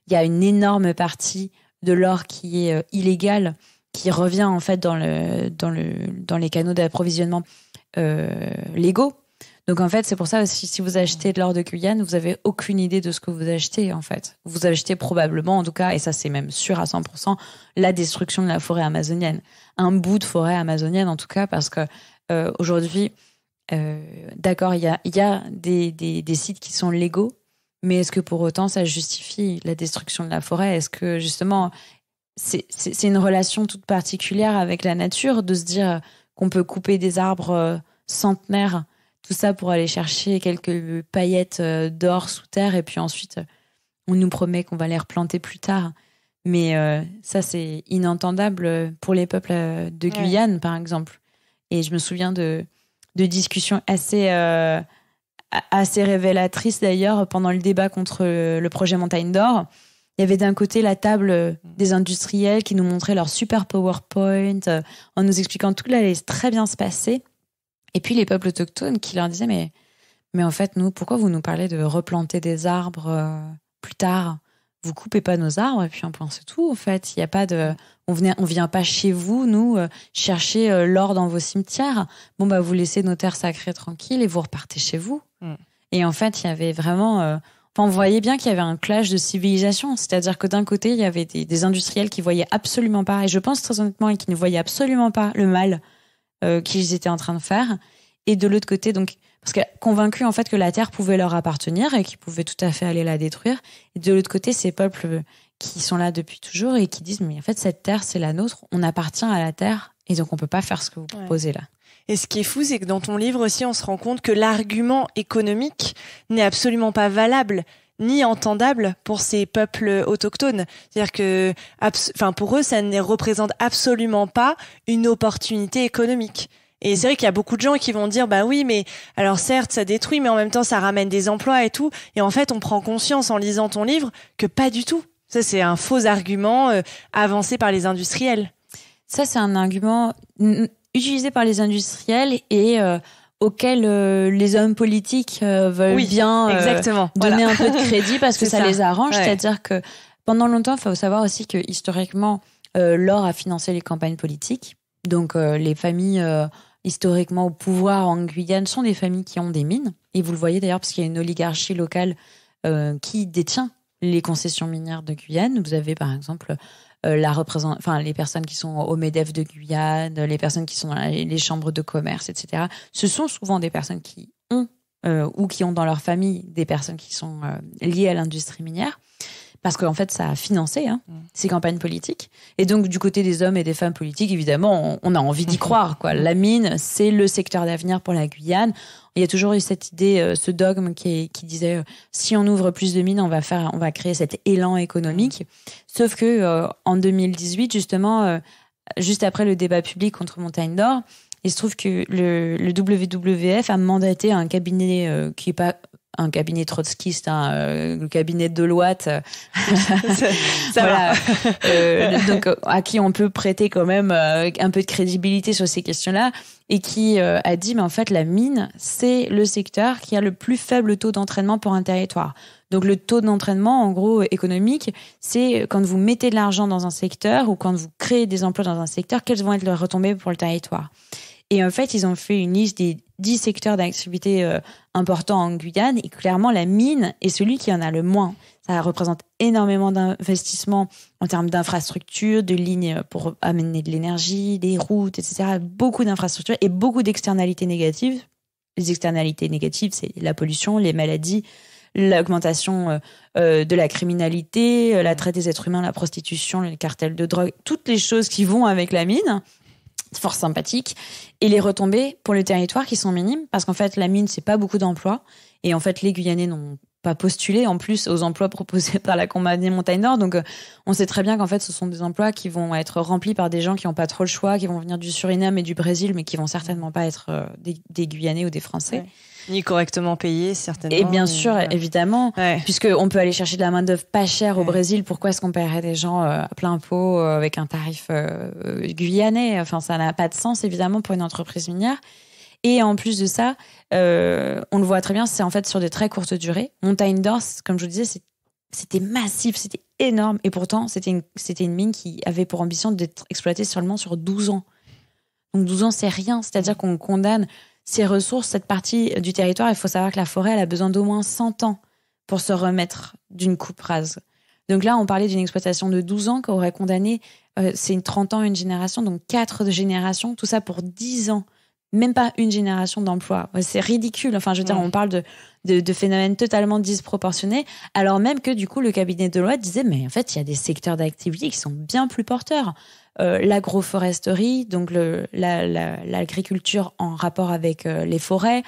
il y a une énorme partie de l'or qui est illégale, qui revient en fait dans les canaux d'approvisionnement légaux. Donc en fait, c'est pour ça aussi, si vous achetez de l'or de Guyane, vous avez aucune idée de ce que vous achetez en fait. Vous achetez probablement, en tout cas, et ça c'est même sûr à 100%, la destruction de la forêt amazonienne. Un bout de forêt amazonienne en tout cas, parce que aujourd'hui, d'accord, il y a des sites qui sont légaux, mais est-ce que pour autant ça justifie la destruction de la forêt ? Est-ce que justement, c'est une relation toute particulière avec la nature de se dire qu'on peut couper des arbres centenaires, tout ça pour aller chercher quelques paillettes d'or sous terre, et puis ensuite on nous promet qu'on va les replanter plus tard. Mais ça, c'est inentendable pour les peuples de Guyane, par exemple. Et je me souviens de discussions assez révélatrices, d'ailleurs, pendant le débat contre le projet Montagne d'Or. Il y avait d'un côté la table des industriels qui nous montraient leur super PowerPoint en nous expliquant tout allait très bien se passer. Et puis les peuples autochtones qui leur disaient mais en fait, nous, pourquoi vous nous parlez de replanter des arbres plus tard ? Vous coupez pas nos arbres et puis on plante, c'est tout. En fait, il y a pas de, on vient pas chez vous, nous, chercher l'or dans vos cimetières. Bon bah vous laissez nos terres sacrées tranquilles et vous repartez chez vous. Et en fait, il y avait vraiment, on voyait bien qu'il y avait un clash de civilisation. C'est-à-dire que d'un côté, il y avait des industriels qui voyaient absolument pas, et je pense très honnêtement, qui ne voyaient absolument pas le mal qu'ils étaient en train de faire. Et de l'autre côté, donc, parce que convaincus en fait que la terre pouvait leur appartenir et qu'ils pouvaient tout à fait aller la détruire. Et de l'autre côté, ces peuples qui sont là depuis toujours et qui disent mais en fait cette terre c'est la nôtre, on appartient à la terre et donc on peut pas faire ce que vous proposez là. Et ce qui est fou, c'est que dans ton livre aussi, on se rend compte que l'argument économique n'est absolument pas valable ni entendable pour ces peuples autochtones. C'est-à-dire que, pour eux, ça ne représente absolument pas une opportunité économique. Et c'est vrai qu'il y a beaucoup de gens qui vont dire, bah oui, mais alors certes, ça détruit, mais en même temps, ça ramène des emplois et tout. Et en fait, on prend conscience en lisant ton livre que pas du tout. Ça, c'est un faux argument avancé par les industriels. Ça, c'est un argument utilisé par les industriels et auquel les hommes politiques veulent bien donner un peu de crédit parce que ça les arrange. Ouais. C'est-à-dire que pendant longtemps, il faut savoir aussi que historiquement, l'or a financé les campagnes politiques. Donc, les familles historiquement au pouvoir en Guyane sont des familles qui ont des mines. Et vous le voyez d'ailleurs parce qu'il y a une oligarchie locale qui détient les concessions minières de Guyane. Vous avez par exemple les personnes qui sont au MEDEF de Guyane, les personnes qui sont dans les chambres de commerce, etc. Ce sont souvent des personnes qui ont ou qui ont dans leur famille des personnes qui sont liées à l'industrie minière. Parce qu'en fait, ça a financé ces campagnes politiques. Et donc, du côté des hommes et des femmes politiques, évidemment, on a envie d'y croire, quoi. La mine, c'est le secteur d'avenir pour la Guyane. Il y a toujours eu cette idée, ce dogme qui disait si on ouvre plus de mines, on va créer cet élan économique. Sauf que en 2018, justement, juste après le débat public contre Montagne d'Or, il se trouve que le WWF a mandaté un cabinet qui est pas un cabinet trotskiste, le cabinet de Deloitte, voilà, donc à qui on peut prêter quand même un peu de crédibilité sur ces questions-là, et qui a dit mais en fait la mine c'est le secteur qui a le plus faible taux d'entraînement pour un territoire. Donc le taux d'entraînement en gros économique, c'est quand vous mettez de l'argent dans un secteur ou quand vous créez des emplois dans un secteur, quelles vont être les retombées pour le territoire. Et en fait, ils ont fait une liste des 10 secteurs d'activité importants en Guyane. Et clairement, la mine est celui qui en a le moins. Ça représente énormément d'investissements en termes d'infrastructures, de lignes pour amener de l'énergie, des routes, etc. Beaucoup d'infrastructures et beaucoup d'externalités négatives. Les externalités négatives, c'est la pollution, les maladies, l'augmentation de la criminalité, la traite des êtres humains, la prostitution, les cartels de drogue, toutes les choses qui vont avec la mine. fort sympathique, et les retombées pour le territoire qui sont minimes, parce qu'en fait, la mine, c'est pas beaucoup d'emplois, et en fait, les Guyanais n'ont pas postulé en plus aux emplois proposés par la Compagnie Montagne Nord, donc on sait très bien qu'en fait, ce sont des emplois qui vont être remplis par des gens qui n'ont pas trop le choix, qui vont venir du Suriname et du Brésil, mais qui vont certainement pas être des Guyanais ou des Français. Ouais. Ni correctement payés, certainement. Et bien sûr, évidemment, puisqu'on peut aller chercher de la main-d'œuvre pas chère au Brésil, pourquoi est-ce qu'on paierait des gens à plein pot avec un tarif guyanais? Enfin, ça n'a pas de sens, évidemment, pour une entreprise minière. Et en plus de ça, on le voit très bien, c'est en fait sur des très courtes durées. Montagne d'Or, comme je vous disais, c'était massif, c'était énorme. Et pourtant, c'était une mine qui avait pour ambition d'être exploitée seulement sur 12 ans. Donc 12 ans, c'est rien. C'est-à-dire qu'on condamne ces ressources, cette partie du territoire. Il faut savoir que la forêt, elle a besoin d'au moins 100 ans pour se remettre d'une coupe rase. Donc là, on parlait d'une exploitation de 12 ans qu'aurait condamné, c'est 30 ans, une génération, donc 4 générations, tout ça pour 10 ans. Même pas une génération d'emploi. C'est ridicule. Enfin, je veux dire, on parle de phénomènes totalement disproportionnés, alors même que, du coup, le cabinet de loi disait, mais en fait, il y a des secteurs d'activité qui sont bien plus porteurs. L'agroforesterie, donc l'agriculture en rapport avec les forêts,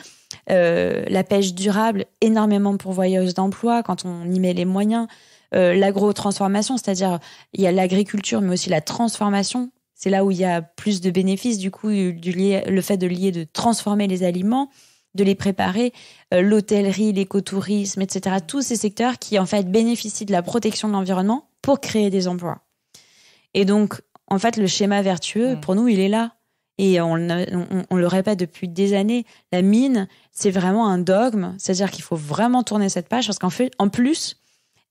la pêche durable, énormément pourvoyeuse d'emplois quand on y met les moyens, l'agrotransformation, c'est-à-dire il y a l'agriculture, mais aussi la transformation. C'est là où il y a plus de bénéfices, du coup, le fait de transformer les aliments, de les préparer, l'hôtellerie, l'écotourisme, etc. Tous ces secteurs qui, en fait, bénéficient de la protection de l'environnement pour créer des emplois. Et donc, en fait, le schéma vertueux, pour nous, il est là. Et on le répète depuis des années, la mine, c'est vraiment un dogme. C'est-à-dire qu'il faut vraiment tourner cette page parce qu'en fait, en plus,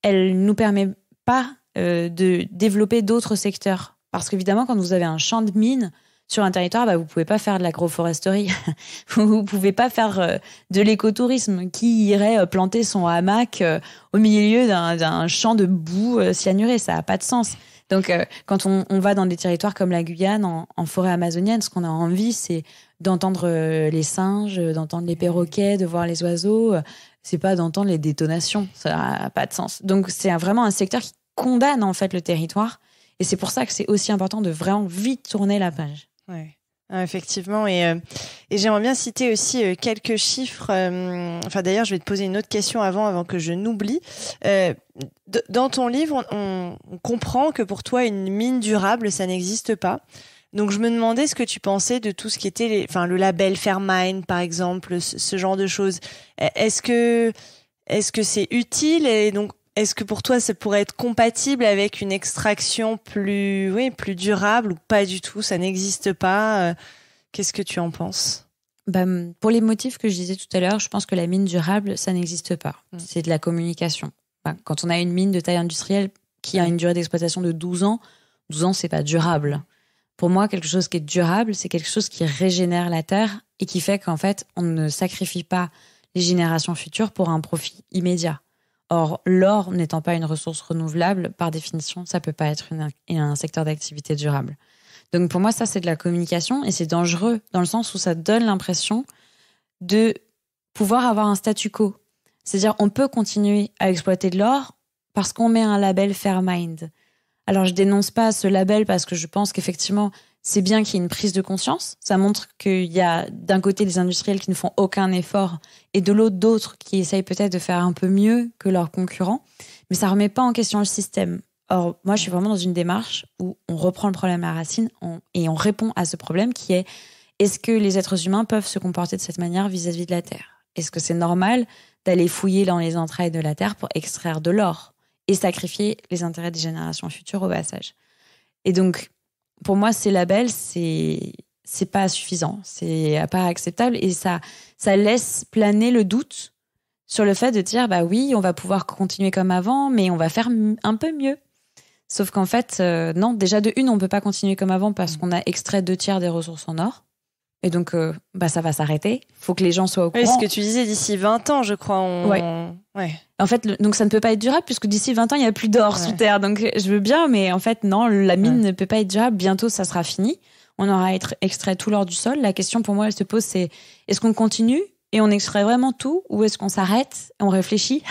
elle ne nous permet pas de développer d'autres secteurs. Parce qu'évidemment, quand vous avez un champ de mine sur un territoire, vous ne pouvez pas faire de l'agroforesterie. Vous ne pouvez pas faire de l'écotourisme. Qui irait planter son hamac au milieu d'un champ de boue cyanurée? Ça n'a pas de sens. Donc, quand on va dans des territoires comme la Guyane, en forêt amazonienne, ce qu'on a envie, c'est d'entendre les singes, d'entendre les perroquets, de voir les oiseaux. C'est pas d'entendre les détonations. Ça n'a pas de sens. Donc, c'est vraiment un secteur qui condamne en fait le territoire. Et c'est pour ça que c'est aussi important de vraiment vite tourner la page. Ouais. Effectivement, et j'aimerais bien citer aussi quelques chiffres. D'ailleurs, je vais te poser une autre question avant que je n'oublie. Dans ton livre, on comprend que pour toi, une mine durable, ça n'existe pas. Donc, je me demandais ce que tu pensais de tout ce qui était le label Fairmine, par exemple, ce genre de choses. Est-ce que c'est utile et donc est-ce que pour toi, ça pourrait être compatible avec une extraction plus durable ou pas du tout? Ça n'existe pas. Qu'est-ce que tu en penses? Pour les motifs que je disais tout à l'heure, je pense que la mine durable, ça n'existe pas. C'est de la communication. Quand on a une mine de taille industrielle qui a une durée d'exploitation de 12 ans, c'est pas durable. Pour moi, quelque chose qui est durable, c'est quelque chose qui régénère la terre et qui fait qu'en fait, on ne sacrifie pas les générations futures pour un profit immédiat. Or, l'or n'étant pas une ressource renouvelable, par définition, ça peut pas être un secteur d'activité durable. Donc pour moi, ça, c'est de la communication et c'est dangereux dans le sens où ça donne l'impression de pouvoir avoir un statu quo. C'est-à-dire, on peut continuer à exploiter de l'or parce qu'on met un label Fairmine. Alors, je dénonce pas ce label parce que je pense qu'effectivement, c'est bien qu'il y ait une prise de conscience. Ça montre qu'il y a d'un côté des industriels qui ne font aucun effort et de l'autre d'autres qui essayent peut-être de faire un peu mieux que leurs concurrents. Mais ça remet pas en question le système. Or, moi, je suis vraiment dans une démarche où on reprend le problème à la racine et on répond à ce problème qui est: est-ce que les êtres humains peuvent se comporter de cette manière vis-à-vis de la Terre? Est-ce que c'est normal d'aller fouiller dans les entrailles de la Terre pour extraire de l'or et sacrifier les intérêts des générations futures au passage? Et donc, pour moi, ces labels, c'est pas suffisant, c'est pas acceptable et ça laisse planer le doute sur le fait de dire oui, on va pouvoir continuer comme avant, mais on va faire un peu mieux. Sauf qu'en fait, non, déjà de une, on peut pas continuer comme avant parce qu'on a extrait 2/3 des ressources en or. Et donc, ça va s'arrêter. Faut que les gens soient au courant. Oui, ce que tu disais, d'ici 20 ans, je crois. Ouais. En fait, donc ça ne peut pas être durable puisque d'ici 20 ans, il n'y a plus d'or sous terre. Donc, je veux bien, mais en fait, non, la mine ne peut pas être durable. Bientôt, ça sera fini. On aura extrait tout l'or du sol. La question, pour moi, elle se pose, c'est: est-ce qu'on continue et on extrait vraiment tout, ou est-ce qu'on s'arrête, on réfléchit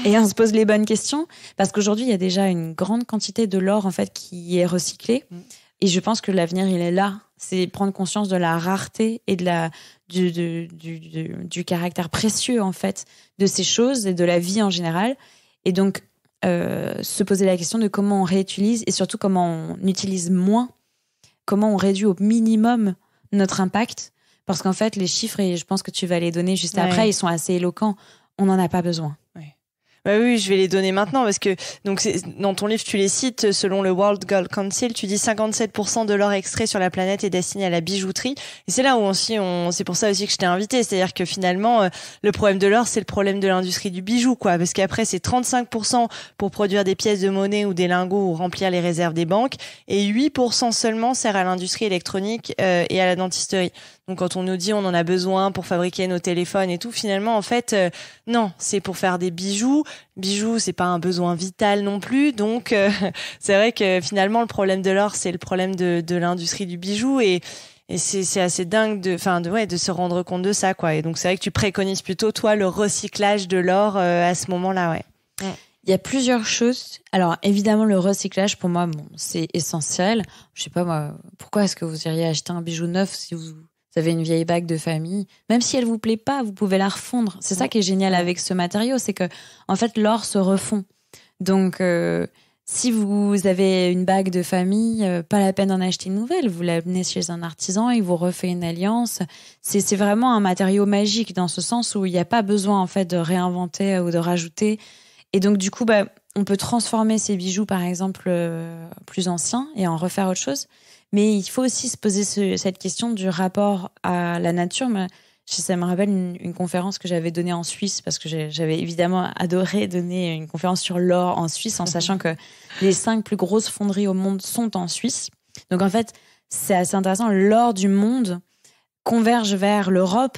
et on se pose les bonnes questions? Parce qu'aujourd'hui, il y a déjà une grande quantité de l'or, en fait, qui est recyclé. Et je pense que l'avenir, il est là. C'est prendre conscience de la rareté et du caractère précieux, en fait, de ces choses et de la vie en général. Et donc, se poser la question de comment on réutilise et surtout comment on utilise moins, comment on réduit au minimum notre impact. Parce qu'en fait, les chiffres, et je pense que tu vas les donner juste après, ils sont assez éloquents. On n'en a pas besoin. Bah oui, je vais les donner maintenant parce que donc dans ton livre tu les cites. Selon le World Gold Council, tu dis 57% de l'or extrait sur la planète est destiné à la bijouterie. Et c'est là où c'est pour ça aussi que je t'ai invité. C'est-à-dire que finalement, le problème de l'or, c'est le problème de l'industrie du bijou, quoi. Parce qu'après, c'est 35% pour produire des pièces de monnaie ou des lingots ou remplir les réserves des banques, et 8% seulement sert à l'industrie électronique et à la dentisterie. Donc quand on nous dit on en a besoin pour fabriquer nos téléphones et tout, finalement en fait non, c'est pour faire des bijoux. Bijoux, c'est pas un besoin vital non plus. Donc c'est vrai que finalement le problème de l'or, c'est le problème de l'industrie du bijou, et c'est assez dingue de se rendre compte de ça, quoi. Et donc c'est vrai que tu préconises plutôt toi le recyclage de l'or à ce moment-là, ouais. Il y a plusieurs choses. Alors, évidemment, le recyclage, pour moi, c'est essentiel. Je sais pas, moi, pourquoi est-ce que vous iriez acheter un bijou neuf si vous avez une vieille bague de famille? Même si elle vous plaît pas, vous pouvez la refondre. C'est ça qui est génial avec ce matériau, c'est que, en fait, l'or se refond. Donc, si vous avez une bague de famille, pas la peine d'en acheter une nouvelle. Vous l'amenez chez un artisan, il vous refait une alliance. C'est vraiment un matériau magique dans ce sens où il n'y a pas besoin, en fait, de réinventer ou de rajouter. Et donc, du coup, on peut transformer ces bijoux, par exemple, plus anciens et en refaire autre chose. Mais il faut aussi se poser cette question du rapport à la nature. Ça me rappelle une conférence que j'avais donnée en Suisse, parce que j'avais évidemment adoré donner une conférence sur l'or en Suisse, en sachant que les 5 plus grosses fonderies au monde sont en Suisse. Donc, en fait, c'est assez intéressant. L'or du monde converge vers l'Europe,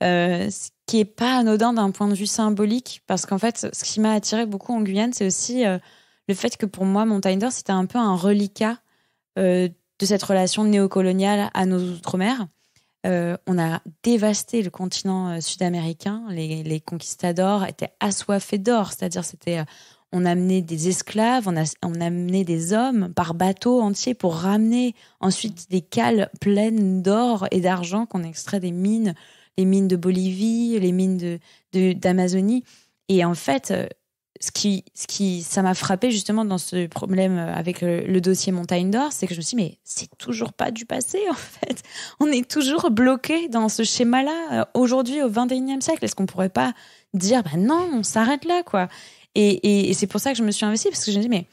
ce qui est pas anodin d'un point de vue symbolique, parce qu'en fait, ce qui m'a attiré beaucoup en Guyane, c'est aussi le fait que pour moi, Montagne d'Or, c'était un peu un reliquat de cette relation néocoloniale à nos outre-mer. On a dévasté le continent sud-américain. Les conquistadors étaient assoiffés d'or, c'est-à-dire on amenait des esclaves, on amenait des hommes par bateau entier pour ramener ensuite des cales pleines d'or et d'argent qu'on extrait des mines, les mines de Bolivie, les mines d'Amazonie. Et en fait, ça m'a frappé justement dans ce problème avec le dossier Montagne d'Or, c'est que je me suis dit, mais c'est toujours pas du passé, en fait. On est toujours bloqué dans ce schéma-là aujourd'hui au 21e siècle. Est-ce qu'on pourrait pas dire, non, on s'arrête là, quoi. Et c'est pour ça que je me suis investie, parce que je me dis, mais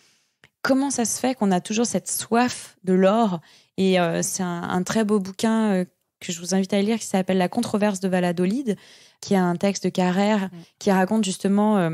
comment ça se fait qu'on a toujours cette soif de l'or? Et c'est un très beau bouquin que je vous invite à lire, qui s'appelle La controverse de Valladolid, qui est un texte de Carrère qui raconte justement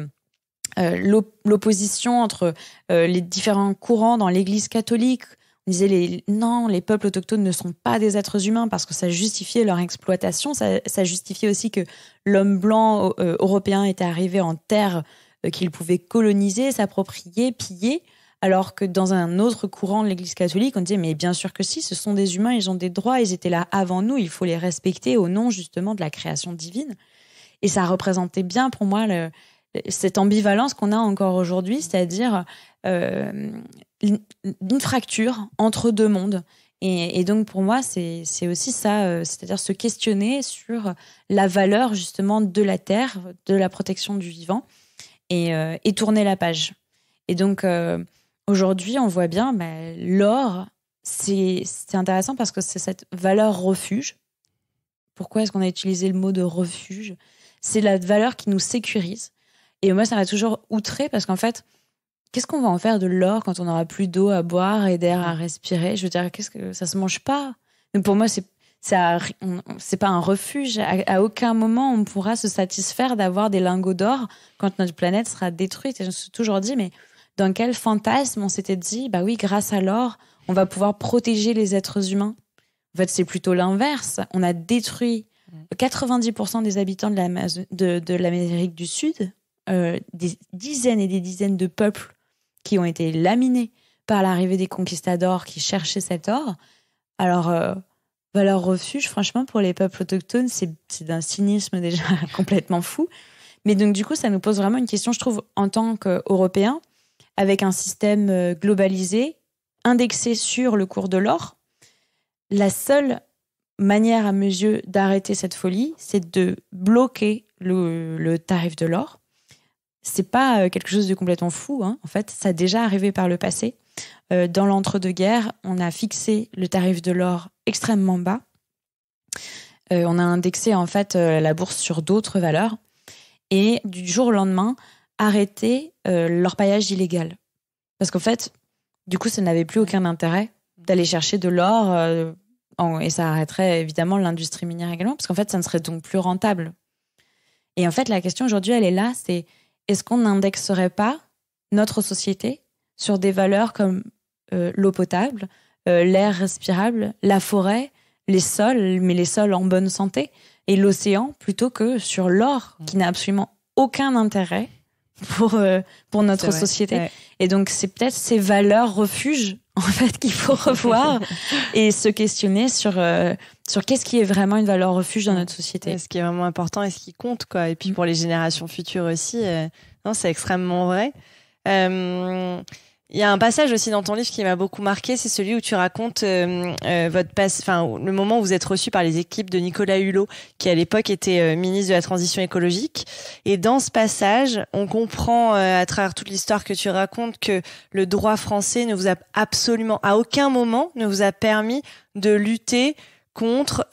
l'opposition entre les différents courants dans l'Église catholique. On disait les peuples autochtones ne sont pas des êtres humains, parce que ça justifiait leur exploitation, ça justifiait aussi que l'homme blanc européen était arrivé en terre qu'il pouvait coloniser, s'approprier, piller. Alors que dans un autre courant de l'Église catholique, on disait, mais bien sûr que si, ce sont des humains, ils ont des droits, ils étaient là avant nous, il faut les respecter au nom justement de la création divine. Et ça représentait bien pour moi cette ambivalence qu'on a encore aujourd'hui, c'est-à-dire une fracture entre deux mondes. Et donc pour moi, c'est aussi ça, c'est-à-dire se questionner sur la valeur justement de la terre, de la protection du vivant, et tourner la page. Et donc aujourd'hui, on voit bien, l'or, c'est intéressant parce que c'est cette valeur refuge. Pourquoi est-ce qu'on a utilisé le mot de refuge? C'est la valeur qui nous sécurise. Et moi, ça m'a toujours outrée, parce qu'en fait, qu'est-ce qu'on va en faire de l'or quand on n'aura plus d'eau à boire et d'air à respirer? Je veux dire, ça se mange pas. Donc pour moi, c'est pas un refuge. À aucun moment on pourra se satisfaire d'avoir des lingots d'or quand notre planète sera détruite. Et je me suis toujours dit, mais dans quel fantasme on s'était dit, oui, grâce à l'or, on va pouvoir protéger les êtres humains. En fait, c'est plutôt l'inverse. On a détruit 90% des habitants de l'Amérique du Sud, des dizaines et des dizaines de peuples qui ont été laminés par l'arrivée des conquistadors qui cherchaient cet or. Alors, valeur refuge, franchement, pour les peuples autochtones, c'est d'un cynisme déjà complètement fou. Mais donc, du coup, ça nous pose vraiment une question, je trouve, en tant qu'Européens, avec un système globalisé, indexé sur le cours de l'or, la seule manière à mes yeux d'arrêter cette folie, c'est de bloquer le tarif de l'or. C'est pas quelque chose de complètement fou, hein. En fait, ça a déjà arrivé par le passé. Dans l'entre-deux-guerres, on a fixé le tarif de l'or extrêmement bas. On a indexé en fait la bourse sur d'autres valeurs et du jour au lendemain, arrêté l'orpaillage illégal. Parce qu'en fait, du coup, ça n'avait plus aucun intérêt d'aller chercher de l'or et ça arrêterait évidemment l'industrie minière également parce qu'en fait, ça ne serait donc plus rentable. Et en fait, la question aujourd'hui, elle est là, c'est est-ce qu'on n'indexerait pas notre société sur des valeurs comme l'eau potable, l'air respirable, la forêt, les sols, mais les sols en bonne santé, et l'océan, plutôt que sur l'or, qui n'a absolument aucun intérêt pour notre société. Ouais. Et donc, c'est peut-être ces valeurs refuges, en fait, qu'il faut revoir et se questionner sur qu'est-ce qui est vraiment une valeur refuge dans notre société. Ce qui est vraiment important et ce qui compte, quoi. Et puis, pour les générations futures aussi, non, c'est extrêmement vrai. Il y a un passage aussi dans ton livre qui m'a beaucoup marqué, c'est celui où tu racontes le moment où vous êtes reçu par les équipes de Nicolas Hulot, qui à l'époque était ministre de la Transition écologique. Et dans ce passage, on comprend à travers toute l'histoire que tu racontes que le droit français ne vous a absolument, à aucun moment, ne vous a permis de lutter contre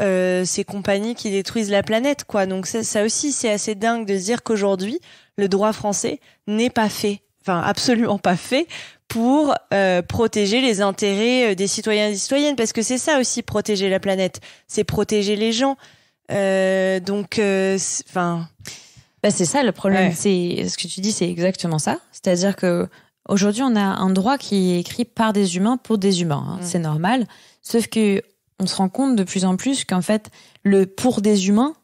ces compagnies qui détruisent la planète, quoi. Donc ça aussi, c'est assez dingue de se dire qu'aujourd'hui, le droit français n'est pas fait, absolument pas fait pour protéger les intérêts des citoyens et des citoyennes, parce que c'est ça aussi, protéger la planète, c'est protéger les gens. C'est ça le problème. Ouais. C'est ce que tu dis, c'est exactement ça. C'est-à-dire que aujourd'hui, on a un droit qui est écrit par des humains pour des humains. Hein. C'est normal. Sauf que on se rend compte de plus en plus qu'en fait, le pour des humains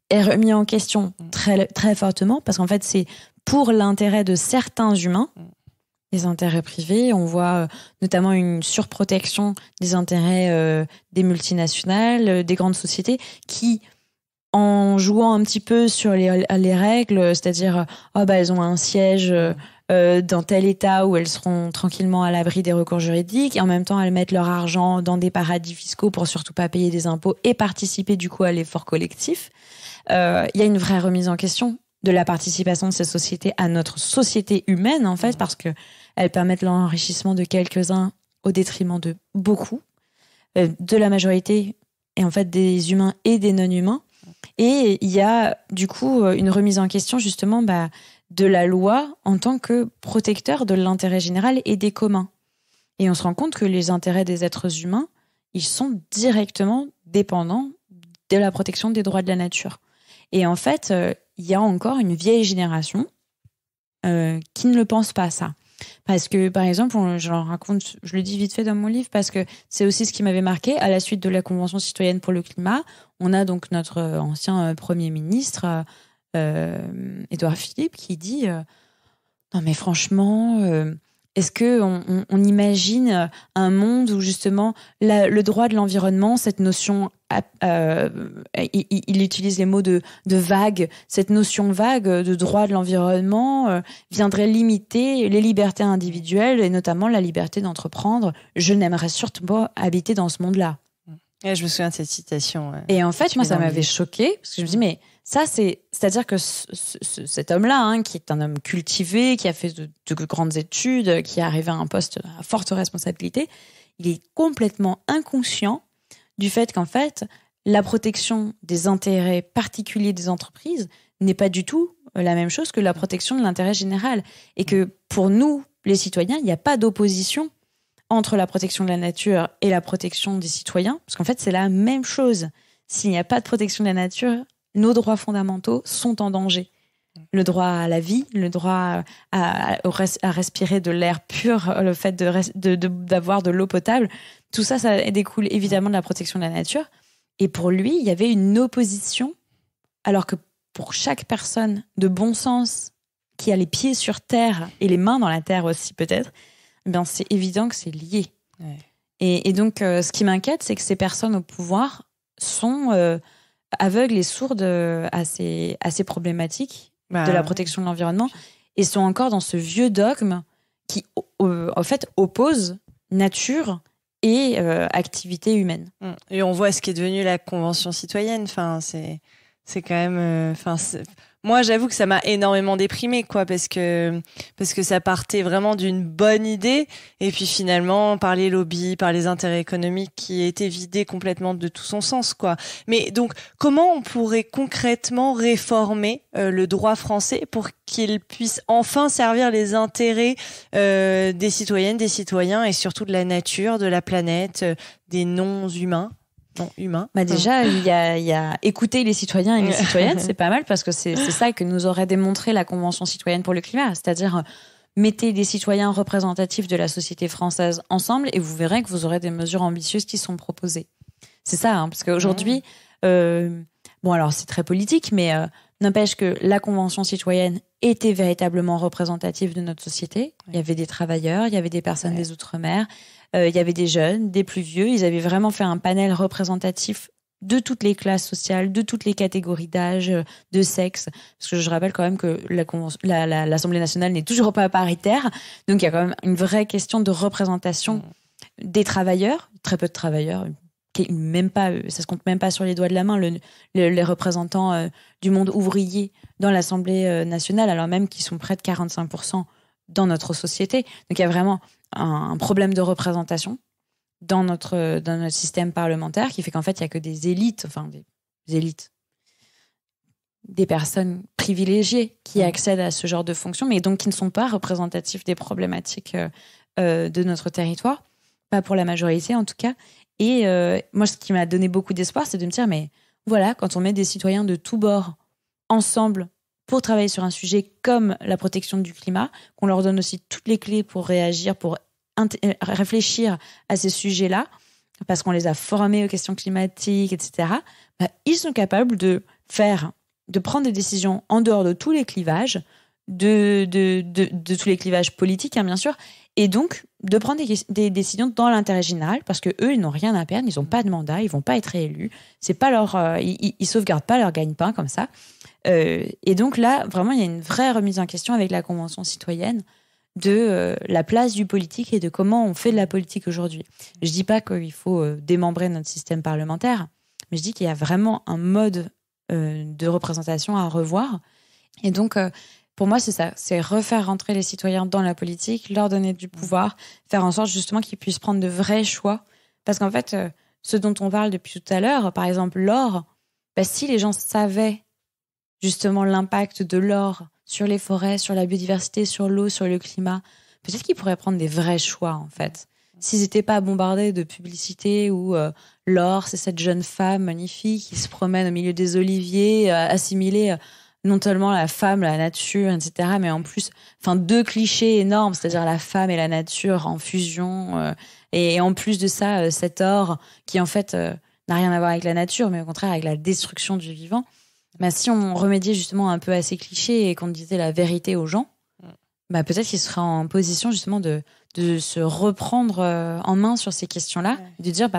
est remis en question très très fortement, parce qu'en fait, c'est pour l'intérêt de certains humains. Les intérêts privés, on voit notamment une surprotection des intérêts des multinationales, des grandes sociétés qui, en jouant un petit peu sur les règles, c'est-à-dire elles ont un siège dans tel état où elles seront tranquillement à l'abri des recours juridiques, et en même temps elles mettent leur argent dans des paradis fiscaux pour surtout pas payer des impôts et participer du coup à l'effort collectif. Il y a une vraie remise en question de la participation de ces sociétés à notre société humaine, en fait, parce que elles permettent l'enrichissement de quelques-uns au détriment de beaucoup, de la majorité, et en fait des humains et des non-humains. Et il y a du coup une remise en question justement de la loi en tant que protecteur de l'intérêt général et des communs. Et on se rend compte que les intérêts des êtres humains, ils sont directement dépendants de la protection des droits de la nature. Et en fait, il y a encore une vieille génération qui ne le pense pas, ça. Parce que, par exemple, je le dis vite fait dans mon livre, parce que c'est aussi ce qui m'avait marqué. À la suite de la Convention citoyenne pour le climat, on a donc notre ancien Premier ministre, Édouard Philippe, qui dit non mais franchement, est-ce qu'on imagine un monde où justement le droit de l'environnement, cette notion, il utilise les mots de vague, cette notion vague de droit de l'environnement viendrait limiter les libertés individuelles et notamment la liberté d'entreprendre. Je n'aimerais surtout pas habiter dans ce monde-là. Ouais, je me souviens de cette citation. Et en fait, moi, ça m'avait choquée, parce que je me dis, mais ça, c'est-à-dire que cet homme-là, qui est un homme cultivé, qui a fait de grandes études, qui est arrivé à un poste à forte responsabilité, il est complètement inconscient du fait qu'en fait, la protection des intérêts particuliers des entreprises n'est pas du tout la même chose que la protection de l'intérêt général. Et que pour nous, les citoyens, il n'y a pas d'opposition entre la protection de la nature et la protection des citoyens, parce qu'en fait, c'est la même chose. S'il n'y a pas de protection de la nature, nos droits fondamentaux sont en danger. Le droit à la vie, le droit à respirer de l'air pur, le fait d'avoir de l'eau potable, tout ça, ça découle évidemment de la protection de la nature. Et pour lui, il y avait une opposition, alors que pour chaque personne de bon sens qui a les pieds sur terre et les mains dans la terre aussi peut-être, c'est évident que c'est lié. Ouais. Et donc, ce qui m'inquiète, c'est que ces personnes au pouvoir sont aveugles et sourdes à ces problématiques de la protection de l'environnement et sont encore dans ce vieux dogme qui, en fait, oppose nature et activité humaine. Et on voit ce qui est devenu la Convention citoyenne. Enfin, c'est quand même. Moi, j'avoue que ça m'a énormément déprimée, quoi, parce que ça partait vraiment d'une bonne idée, et puis finalement, par les lobbies, par les intérêts économiques, qui étaient vidés complètement de tout son sens, quoi. Mais donc, comment on pourrait concrètement réformer le droit français pour qu'il puisse enfin servir les intérêts des citoyennes, des citoyens, et surtout de la nature, de la planète, des non-humains? Non, humain. Déjà, il y a écouter les citoyens et les citoyennes, c'est pas mal parce que c'est ça que nous aurait démontré la Convention citoyenne pour le climat. C'est-à-dire, mettez des citoyens représentatifs de la société française ensemble et vous verrez que vous aurez des mesures ambitieuses qui sont proposées. C'est ça, parce qu'aujourd'hui, alors c'est très politique, mais n'empêche que la Convention citoyenne était véritablement représentative de notre société. Il y avait des travailleurs, il y avait des personnes des Outre-mer, il y avait des jeunes, des plus vieux. Ils avaient vraiment fait un panel représentatif de toutes les classes sociales, de toutes les catégories d'âge, de sexe. Parce que je rappelle quand même que l'Assemblée nationale n'est toujours pas paritaire. Donc il y a quand même une vraie question de représentation des travailleurs, très peu de travailleurs, même pas, ça se compte même pas sur les doigts de la main, les représentants du monde ouvrier dans l'Assemblée nationale, alors même qu'ils sont près de 45% dans notre société. Donc il y a vraiment un problème de représentation dans notre système parlementaire qui fait qu'en fait il y a que des élites, des personnes privilégiées qui accèdent à ce genre de fonctions, mais donc qui ne sont pas représentatifs des problématiques de notre territoire, pas pour la majorité en tout cas. Et moi, ce qui m'a donné beaucoup d'espoir, c'est de me dire, mais voilà, quand on met des citoyens de tous bords ensemble pour travailler sur un sujet comme la protection du climat, qu'on leur donne aussi toutes les clés pour réagir, pour réfléchir à ces sujets-là, parce qu'on les a formés aux questions climatiques, etc., ils sont capables de prendre des décisions en dehors de tous les clivages, de tous les clivages politiques, bien sûr, et donc de prendre des décisions dans l'intérêt général, parce que eux, ils n'ont rien à perdre, ils n'ont pas de mandat, ils vont pas être réélus, c'est pas ils sauvegardent pas leur gagne-pain comme ça. Et donc là, vraiment, il y a une vraie remise en question avec la Convention citoyenne de la place du politique et de comment on fait de la politique aujourd'hui. Je dis pas qu'il faut démembrer notre système parlementaire, mais je dis qu'il y a vraiment un mode de représentation à revoir. Et donc, pour moi, c'est ça, c'est refaire rentrer les citoyens dans la politique, leur donner du pouvoir, faire en sorte justement qu'ils puissent prendre de vrais choix. Parce qu'en fait, ce dont on parle depuis tout à l'heure, par exemple l'or, si les gens savaient justement l'impact de l'or sur les forêts, sur la biodiversité, sur l'eau, sur le climat, peut-être qu'ils pourraient prendre des vrais choix, en fait. S'ils n'étaient pas bombardés de publicités où l'or, c'est cette jeune femme magnifique qui se promène au milieu des oliviers, assimilée non seulement la femme, la nature, etc., mais en plus, deux clichés énormes, c'est-à-dire la femme et la nature en fusion, et en plus de ça, cet or qui, en fait, n'a rien à voir avec la nature, mais au contraire avec la destruction du vivant. Si on remédiait justement un peu à ces clichés et qu'on disait la vérité aux gens, peut-être qu'ils seraient en position justement de se reprendre en main sur ces questions-là, de dire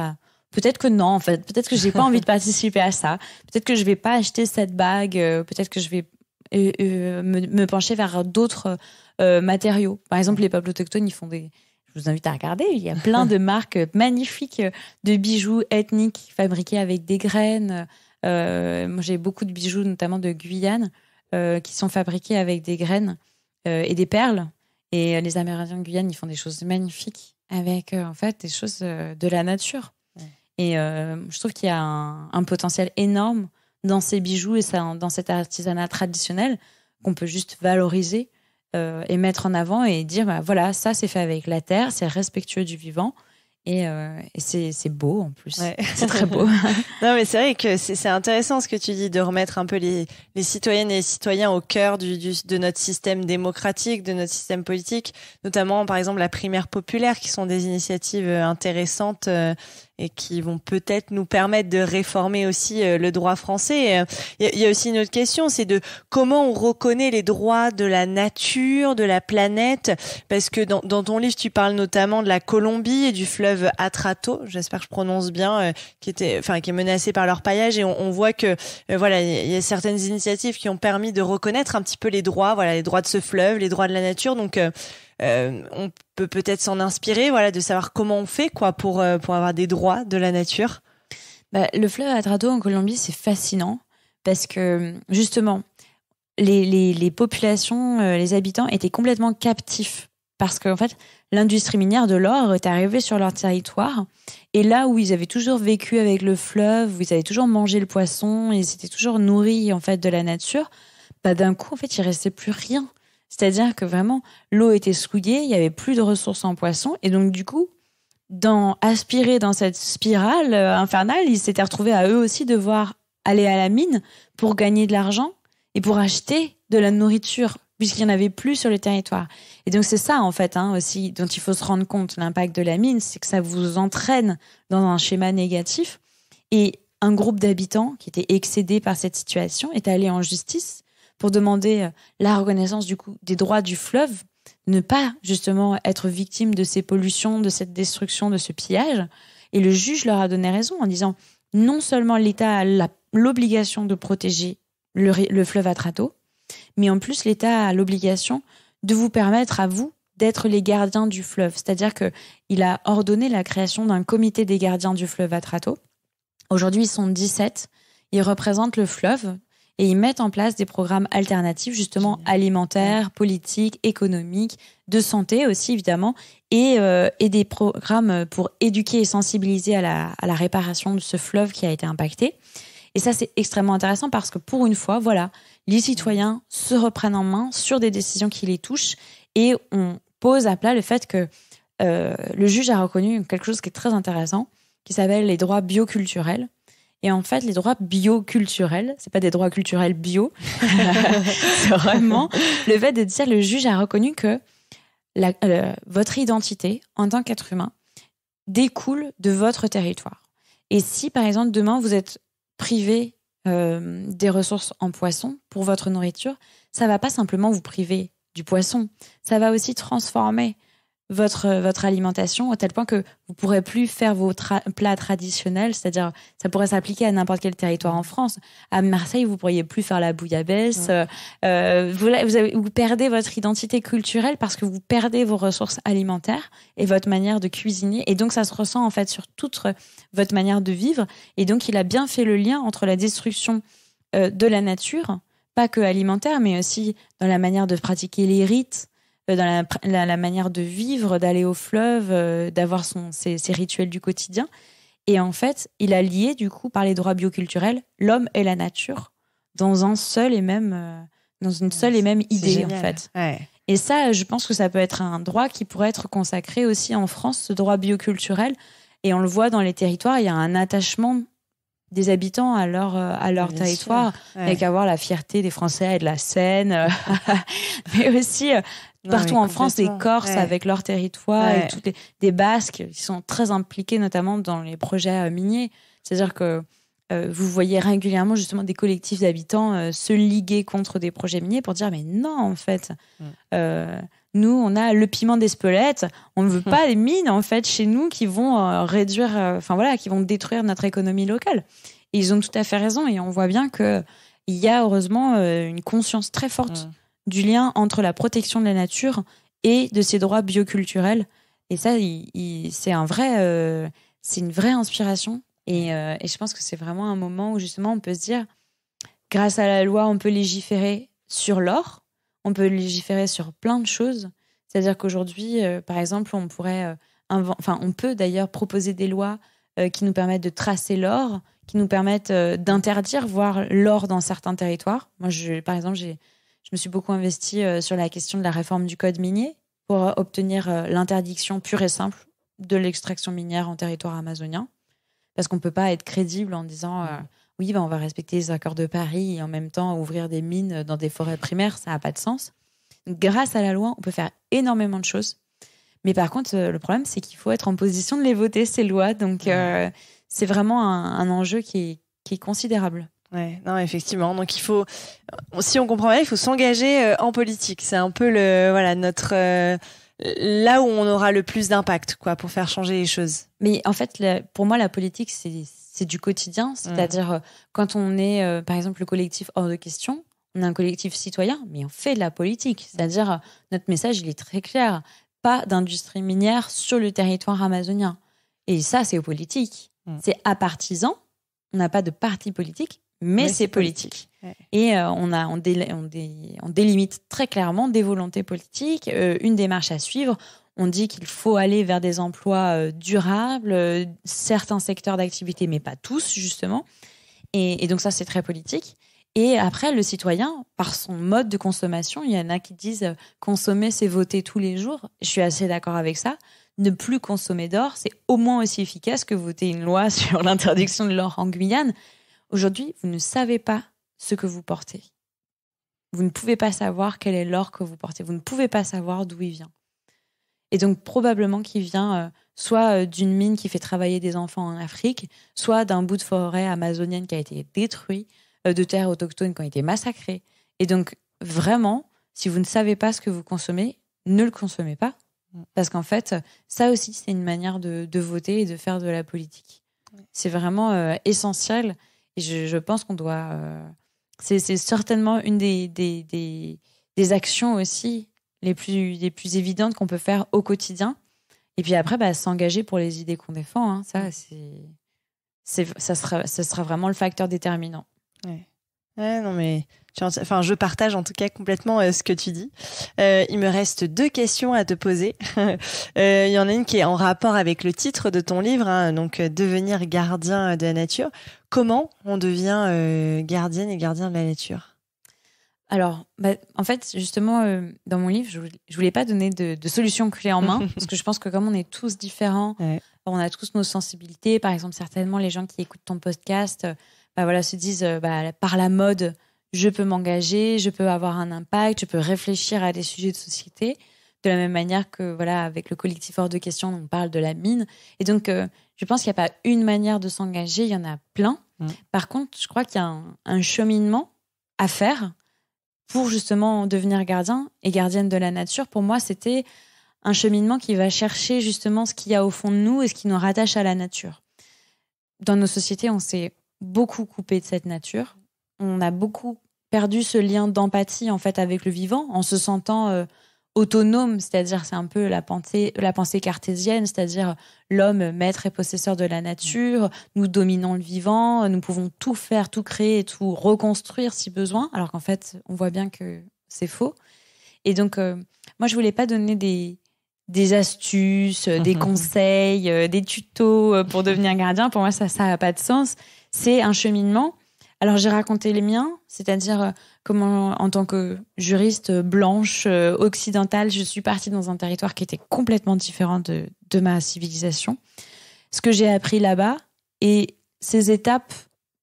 peut-être que non, en fait, peut-être que j'ai pas envie de participer à ça, peut-être que je vais pas acheter cette bague, peut-être que je vais me pencher vers d'autres matériaux. Par exemple, les peuples autochtones, ils font je vous invite à regarder, il y a plein de marques magnifiques de bijoux ethniques fabriqués avec des graines. Moi, j'ai beaucoup de bijoux, notamment de Guyane, qui sont fabriqués avec des graines et des perles. Et les Amérindiens de Guyane, ils font des choses magnifiques avec, en fait, des choses de la nature. Et je trouve qu'il y a un potentiel énorme dans ces bijoux et dans cet artisanat traditionnel qu'on peut juste valoriser et mettre en avant et dire, voilà, ça, c'est fait avec la terre, c'est respectueux du vivant. Et c'est beau en plus. C'est très beau. Non, mais c'est vrai que c'est intéressant ce que tu dis, de remettre un peu les citoyennes et les citoyens au cœur de notre système démocratique, de notre système politique, notamment par exemple la primaire populaire, qui sont des initiatives intéressantes et qui vont peut-être nous permettre de réformer aussi le droit français. Il y a aussi une autre question, c'est de comment on reconnaît les droits de la nature, de la planète, parce que dans ton livre, tu parles notamment de la Colombie et du fleuve Atrato, j'espère que je prononce bien, qui est menacé par l'orpaillage, et on voit que voilà, il y a certaines initiatives qui ont permis de reconnaître un petit peu les droits de ce fleuve, les droits de la nature. Donc on peut peut-être s'en inspirer, voilà, de savoir comment on fait quoi pour avoir des droits de la nature. Le fleuve Atrato en Colombie, c'est fascinant parce que justement, les populations, les habitants étaient complètement captifs parce qu'en fait, l'industrie minière de l'or est arrivée sur leur territoire. Et là où ils avaient toujours vécu avec le fleuve, où ils avaient toujours mangé le poisson, et ils s'étaient toujours nourris en fait de la nature, d'un coup, en fait, il restait plus rien. C'est-à-dire que vraiment, l'eau était souillée, il y avait plus de ressources en poisson, et donc du coup, aspirés dans cette spirale infernale, ils s'étaient retrouvés à eux aussi devoir aller à la mine pour gagner de l'argent et pour acheter de la nourriture, puisqu'il n'y en avait plus sur le territoire. Et donc c'est ça, en fait, aussi, dont il faut se rendre compte, l'impact de la mine, c'est que ça vous entraîne dans un schéma négatif. Et un groupe d'habitants qui était excédé par cette situation est allé en justice pour demander la reconnaissance du coup des droits du fleuve, ne pas justement être victime de ces pollutions, de cette destruction, de ce pillage. Et le juge leur a donné raison en disant non seulement l'État a l'obligation de protéger le fleuve Atrato, mais en plus l'État a l'obligation de vous permettre à vous d'être les gardiens du fleuve. C'est-à-dire qu'il a ordonné la création d'un comité des gardiens du fleuve Atrato. Aujourd'hui, ils sont 17. Ils représentent le fleuve et ils mettent en place des programmes alternatifs, justement alimentaires, politiques, économiques, de santé aussi, évidemment, et des programmes pour éduquer et sensibiliser à la réparation de ce fleuve qui a été impacté. Et ça, c'est extrêmement intéressant parce que pour une fois, voilà, les citoyens se reprennent en main sur des décisions qui les touchent et on pose à plat le fait que le juge a reconnu quelque chose qui est très intéressant, qui s'appelle les droits bioculturels. Et en fait, les droits bioculturels, c'est pas des droits culturels bio, c'est vraiment le fait de dire le juge a reconnu que votre identité en tant qu'être humain découle de votre territoire. Et si, par exemple, demain, vous êtes privé des ressources en poisson pour votre nourriture, ça va pas simplement vous priver du poisson, ça va aussi transformer votre alimentation au tel point que vous pourrez plus faire vos plats traditionnels, c'est-à-dire ça pourrait s'appliquer à n'importe quel territoire en France. À Marseille, vous pourriez plus faire la bouillabaisse. Vous perdez votre identité culturelle parce que vous perdez vos ressources alimentaires et votre manière de cuisiner. Et donc ça se ressent en fait sur toute votre manière de vivre. Et donc il a bien fait le lien entre la destruction de la nature, pas que alimentaire, mais aussi dans la manière de pratiquer les rites, dans la manière de vivre, d'aller au fleuve, d'avoir ses rituels du quotidien. Et en fait, il a lié, du coup, par les droits bioculturels, l'homme et la nature dans une seule et même idée, en fait. Ouais. Et ça, je pense que ça peut être un droit qui pourrait être consacré aussi en France, ce droit bioculturel. Et on le voit dans les territoires, il y a un attachement des habitants à leur territoire, avec avoir la fierté des Français et de la Seine, mais aussi partout en France, des Corses avec leur territoire, et des Basques qui sont très impliqués notamment dans les projets miniers. C'est-à-dire que vous voyez régulièrement justement des collectifs d'habitants se liguer contre des projets miniers pour dire mais non, en fait, nous on a le piment d'Espelette, on ne veut pas les mines en fait chez nous qui vont qui vont détruire notre économie locale. Et ils ont tout à fait raison et on voit bien que il y a heureusement une conscience très forte du lien entre la protection de la nature et de ses droits bioculturels. Et ça, c'est une vraie inspiration. Et je pense que c'est vraiment un moment où justement on peut se dire, grâce à la loi, on peut légiférer sur l'or, on peut légiférer sur plein de choses. C'est-à-dire qu'aujourd'hui, par exemple, on peut d'ailleurs proposer des lois qui nous permettent de tracer l'or, qui nous permettent d'interdire, voire l'or dans certains territoires. Moi, par exemple, je me suis beaucoup investie sur la question de la réforme du code minier pour obtenir l'interdiction pure et simple de l'extraction minière en territoire amazonien. Parce qu'on ne peut pas être crédible en disant oui, on va respecter les accords de Paris et en même temps ouvrir des mines dans des forêts primaires, ça n'a pas de sens. Donc, grâce à la loi, on peut faire énormément de choses. Mais par contre, le problème, c'est qu'il faut être en position de les voter, ces lois. Donc, c'est vraiment un enjeu qui est considérable. Ouais, non, effectivement. Donc, il faut, si on comprend bien, il faut s'engager en politique. C'est un peu notre là où on aura le plus d'impact, pour faire changer les choses. Mais en fait, pour moi, la politique, c'est du quotidien. C'est-à-dire, quand on est, par exemple, le collectif Hors de Question, on est un collectif citoyen, mais on fait de la politique. C'est-à-dire, notre message, il est très clair. Pas d'industrie minière sur le territoire amazonien. Et ça, c'est politique. C'est apartisan. On n'a pas de parti politique, mais c'est politique. Ouais. Et on délimite très clairement des volontés politiques, une démarche à suivre. On dit qu'il faut aller vers des emplois durables, certains secteurs d'activité, mais pas tous, justement. Et donc ça, c'est très politique. Et après, le citoyen, par son mode de consommation, il y en a qui disent consommer, c'est voter tous les jours. Je suis assez d'accord avec ça. Ne plus consommer d'or, c'est au moins aussi efficace que voter une loi sur l'interdiction de l'or en Guyane. Aujourd'hui, vous ne savez pas ce que vous portez. Vous ne pouvez pas savoir quel est l'or que vous portez. Vous ne pouvez pas savoir d'où il vient. Et donc, probablement qu'il vient soit d'une mine qui fait travailler des enfants en Afrique, soit d'un bout de forêt amazonienne qui a été détruit, de terres autochtones qui ont été massacrées. Et donc, vraiment, si vous ne savez pas ce que vous consommez, ne le consommez pas. Parce qu'en fait, ça aussi, c'est une manière de voter et de faire de la politique. C'est vraiment essentiel. Et je pense qu'on doit... c'est certainement une des actions aussi les plus évidentes qu'on peut faire au quotidien. Et puis après, s'engager pour les idées qu'on défend. Hein, ça sera vraiment le facteur déterminant. Ouais, non mais je partage en tout cas complètement ce que tu dis. Il me reste 2 questions à te poser. Il y en a une qui est en rapport avec le titre de ton livre, hein, donc devenir gardien de la nature. Comment on devient gardienne et gardien de la nature ? Alors, en fait, justement, dans mon livre, je voulais pas donner de solution clé en main, parce que je pense que comme on est tous différents, on a tous nos sensibilités. Par exemple, certainement, les gens qui écoutent ton podcast, se disent, par la mode, je peux m'engager, je peux avoir un impact, je peux réfléchir à des sujets de société. De la même manière que, avec le collectif Hors de Question, on parle de la mine. Et donc, je pense qu'il n'y a pas une manière de s'engager, il y en a plein. Par contre, je crois qu'il y a un cheminement à faire pour justement devenir gardien et gardienne de la nature. Pour moi, c'était un cheminement qui va chercher justement ce qu'il y a au fond de nous et ce qui nous rattache à la nature. Dans nos sociétés, on s'est beaucoup coupé de cette nature. On a beaucoup perdu ce lien d'empathie en fait avec le vivant en se sentant autonome, c'est-à-dire c'est un peu la pensée cartésienne, c'est-à-dire l'homme maître et possesseur de la nature, nous dominons le vivant, nous pouvons tout faire, tout créer, tout reconstruire si besoin, alors qu'en fait on voit bien que c'est faux. Et donc moi je voulais pas donner des astuces, des conseils, des tutos pour devenir gardien. Pour moi ça a pas de sens. C'est un cheminement. Alors j'ai raconté les miens, c'est-à-dire comment, en tant que juriste blanche, occidentale, je suis partie dans un territoire qui était complètement différent de ma civilisation. Ce que j'ai appris là-bas et ces étapes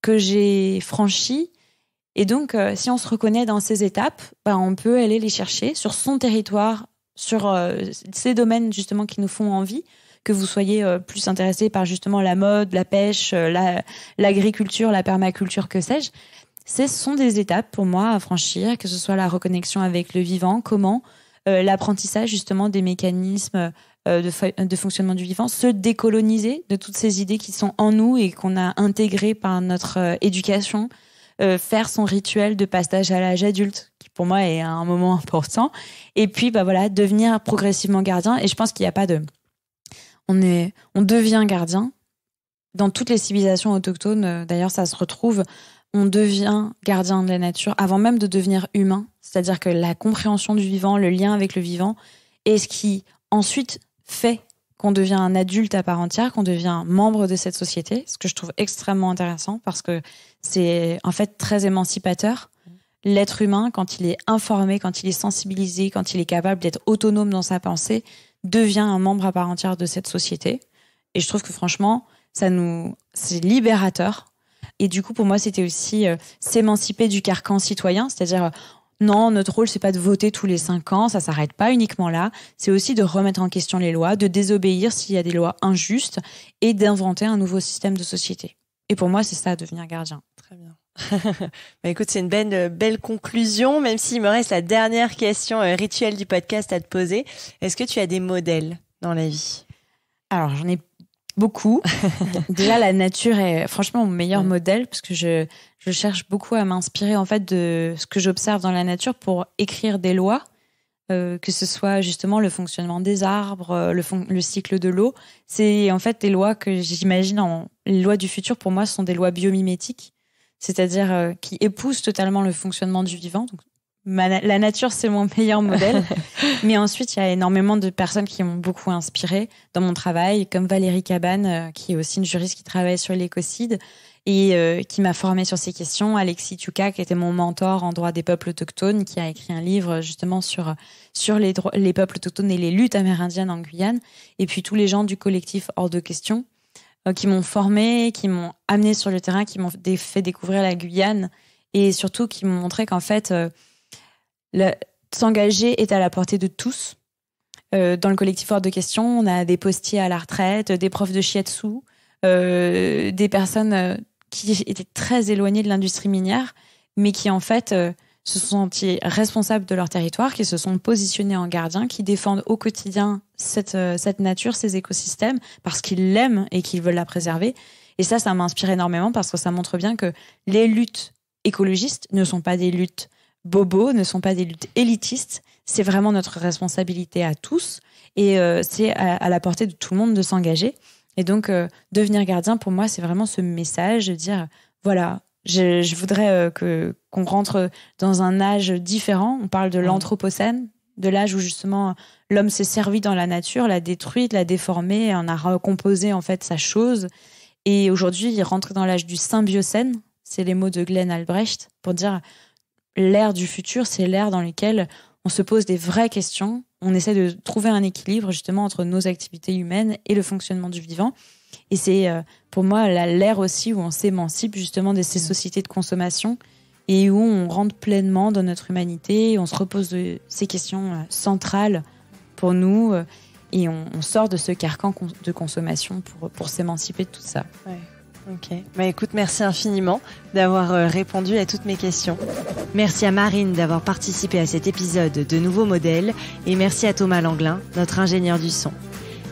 que j'ai franchies. Et donc, si on se reconnaît dans ces étapes, on peut aller les chercher sur son territoire, sur ces domaines justement qui nous font envie, que vous soyez plus intéressé par justement la mode, la pêche, l'agriculture, la permaculture, que sais-je. Ce sont des étapes pour moi à franchir, que ce soit la reconnexion avec le vivant, comment l'apprentissage justement des mécanismes de fonctionnement du vivant, se décoloniser de toutes ces idées qui sont en nous et qu'on a intégrées par notre éducation, faire son rituel de passage à l'âge adulte, qui pour moi est un moment important, et puis devenir progressivement gardien. Et je pense qu'il n'y a pas de... On devient gardien. Dans toutes les civilisations autochtones, d'ailleurs, ça se retrouve. On devient gardien de la nature avant même de devenir humain. C'est-à-dire que la compréhension du vivant, le lien avec le vivant, est ce qui ensuite fait qu'on devient un adulte à part entière, qu'on devient membre de cette société. Ce que je trouve extrêmement intéressant parce que c'est en fait très émancipateur. L'être humain, quand il est informé, quand il est sensibilisé, quand il est capable d'être autonome dans sa pensée, devient un membre à part entière de cette société. Et je trouve que franchement, c'est libérateur. Et du coup, pour moi, c'était aussi s'émanciper du carcan citoyen, c'est-à-dire non, notre rôle, c'est pas de voter tous les 5 ans, ça s'arrête pas uniquement là. C'est aussi de remettre en question les lois, de désobéir s'il y a des lois injustes et d'inventer un nouveau système de société. Et pour moi, c'est ça, devenir gardien. Très bien. Écoute, c'est une belle conclusion, même s'il me reste la dernière question rituelle du podcast à te poser. Est-ce que tu as des modèles dans la vie ? Alors, j'en ai Beaucoup. Déjà, la nature est franchement mon meilleur modèle parce que je cherche beaucoup à m'inspirer en fait de ce que j'observe dans la nature pour écrire des lois, que ce soit justement le fonctionnement des arbres, le cycle de l'eau. C'est en fait des lois que j'imagine les lois du futur. Pour moi, ce sont des lois biomimétiques, c'est-à-dire qui épousent totalement le fonctionnement du vivant. Donc, la nature, c'est mon meilleur modèle. Mais ensuite, il y a énormément de personnes qui m'ont beaucoup inspirée dans mon travail, comme Valérie Cabane, qui est aussi une juriste qui travaille sur l'écocide et qui m'a formée sur ces questions. Alexis Tuka, qui était mon mentor en droit des peuples autochtones, qui a écrit un livre justement sur les peuples autochtones et les luttes amérindiennes en Guyane. Et puis tous les gens du collectif Hors de Question, qui m'ont formée, qui m'ont amenée sur le terrain, qui m'ont fait découvrir la Guyane et surtout qui m'ont montré qu'en fait... s'engager est à la portée de tous. Dans le collectif Hors de Question, on a des postiers à la retraite, des profs de shiatsu, des personnes qui étaient très éloignées de l'industrie minière, mais qui en fait se sont sentis responsables de leur territoire, qui se sont positionnés en gardiens, qui défendent au quotidien cette nature, ces écosystèmes, parce qu'ils l'aiment et qu'ils veulent la préserver. Et ça m'inspire énormément parce que ça montre bien que les luttes écologistes ne sont pas des luttes bobos, ne sont pas des luttes élitistes, c'est vraiment notre responsabilité à tous et c'est à la portée de tout le monde de s'engager. Et donc, devenir gardien, pour moi, c'est vraiment ce message de dire, voilà, je voudrais qu'on rentre dans un âge différent. On parle de l'anthropocène, de l'âge où justement l'homme s'est servi dans la nature, l'a détruite, l'a déformée, en a recomposé en fait sa chose. Et aujourd'hui, il rentre dans l'âge du symbiocène, c'est les mots de Glenn Albrecht, pour dire... L'ère du futur, c'est l'ère dans laquelle on se pose des vraies questions. On essaie de trouver un équilibre justement entre nos activités humaines et le fonctionnement du vivant. Et c'est pour moi l'ère aussi où on s'émancipe justement de ces sociétés de consommation et où on rentre pleinement dans notre humanité. On se repose de ces questions centrales pour nous et on sort de ce carcan de consommation pour s'émanciper de tout ça. Ouais. Ok. Bah écoute, merci infiniment d'avoir répondu à toutes mes questions. Merci à Marine d'avoir participé à cet épisode de Nouveaux Modèles et merci à Thomas Langlin, notre ingénieur du son.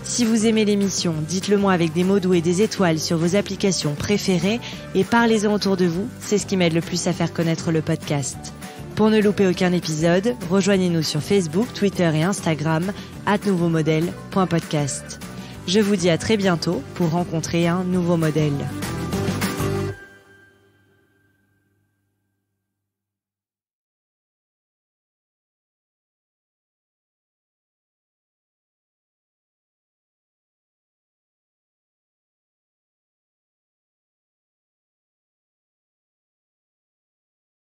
Si vous aimez l'émission, dites-le moi avec des mots doux et des étoiles sur vos applications préférées et parlez-en autour de vous, c'est ce qui m'aide le plus à faire connaître le podcast. Pour ne louper aucun épisode, rejoignez-nous sur Facebook, Twitter et Instagram @nouveaumodèle.podcast. Je vous dis à très bientôt pour rencontrer un nouveau modèle.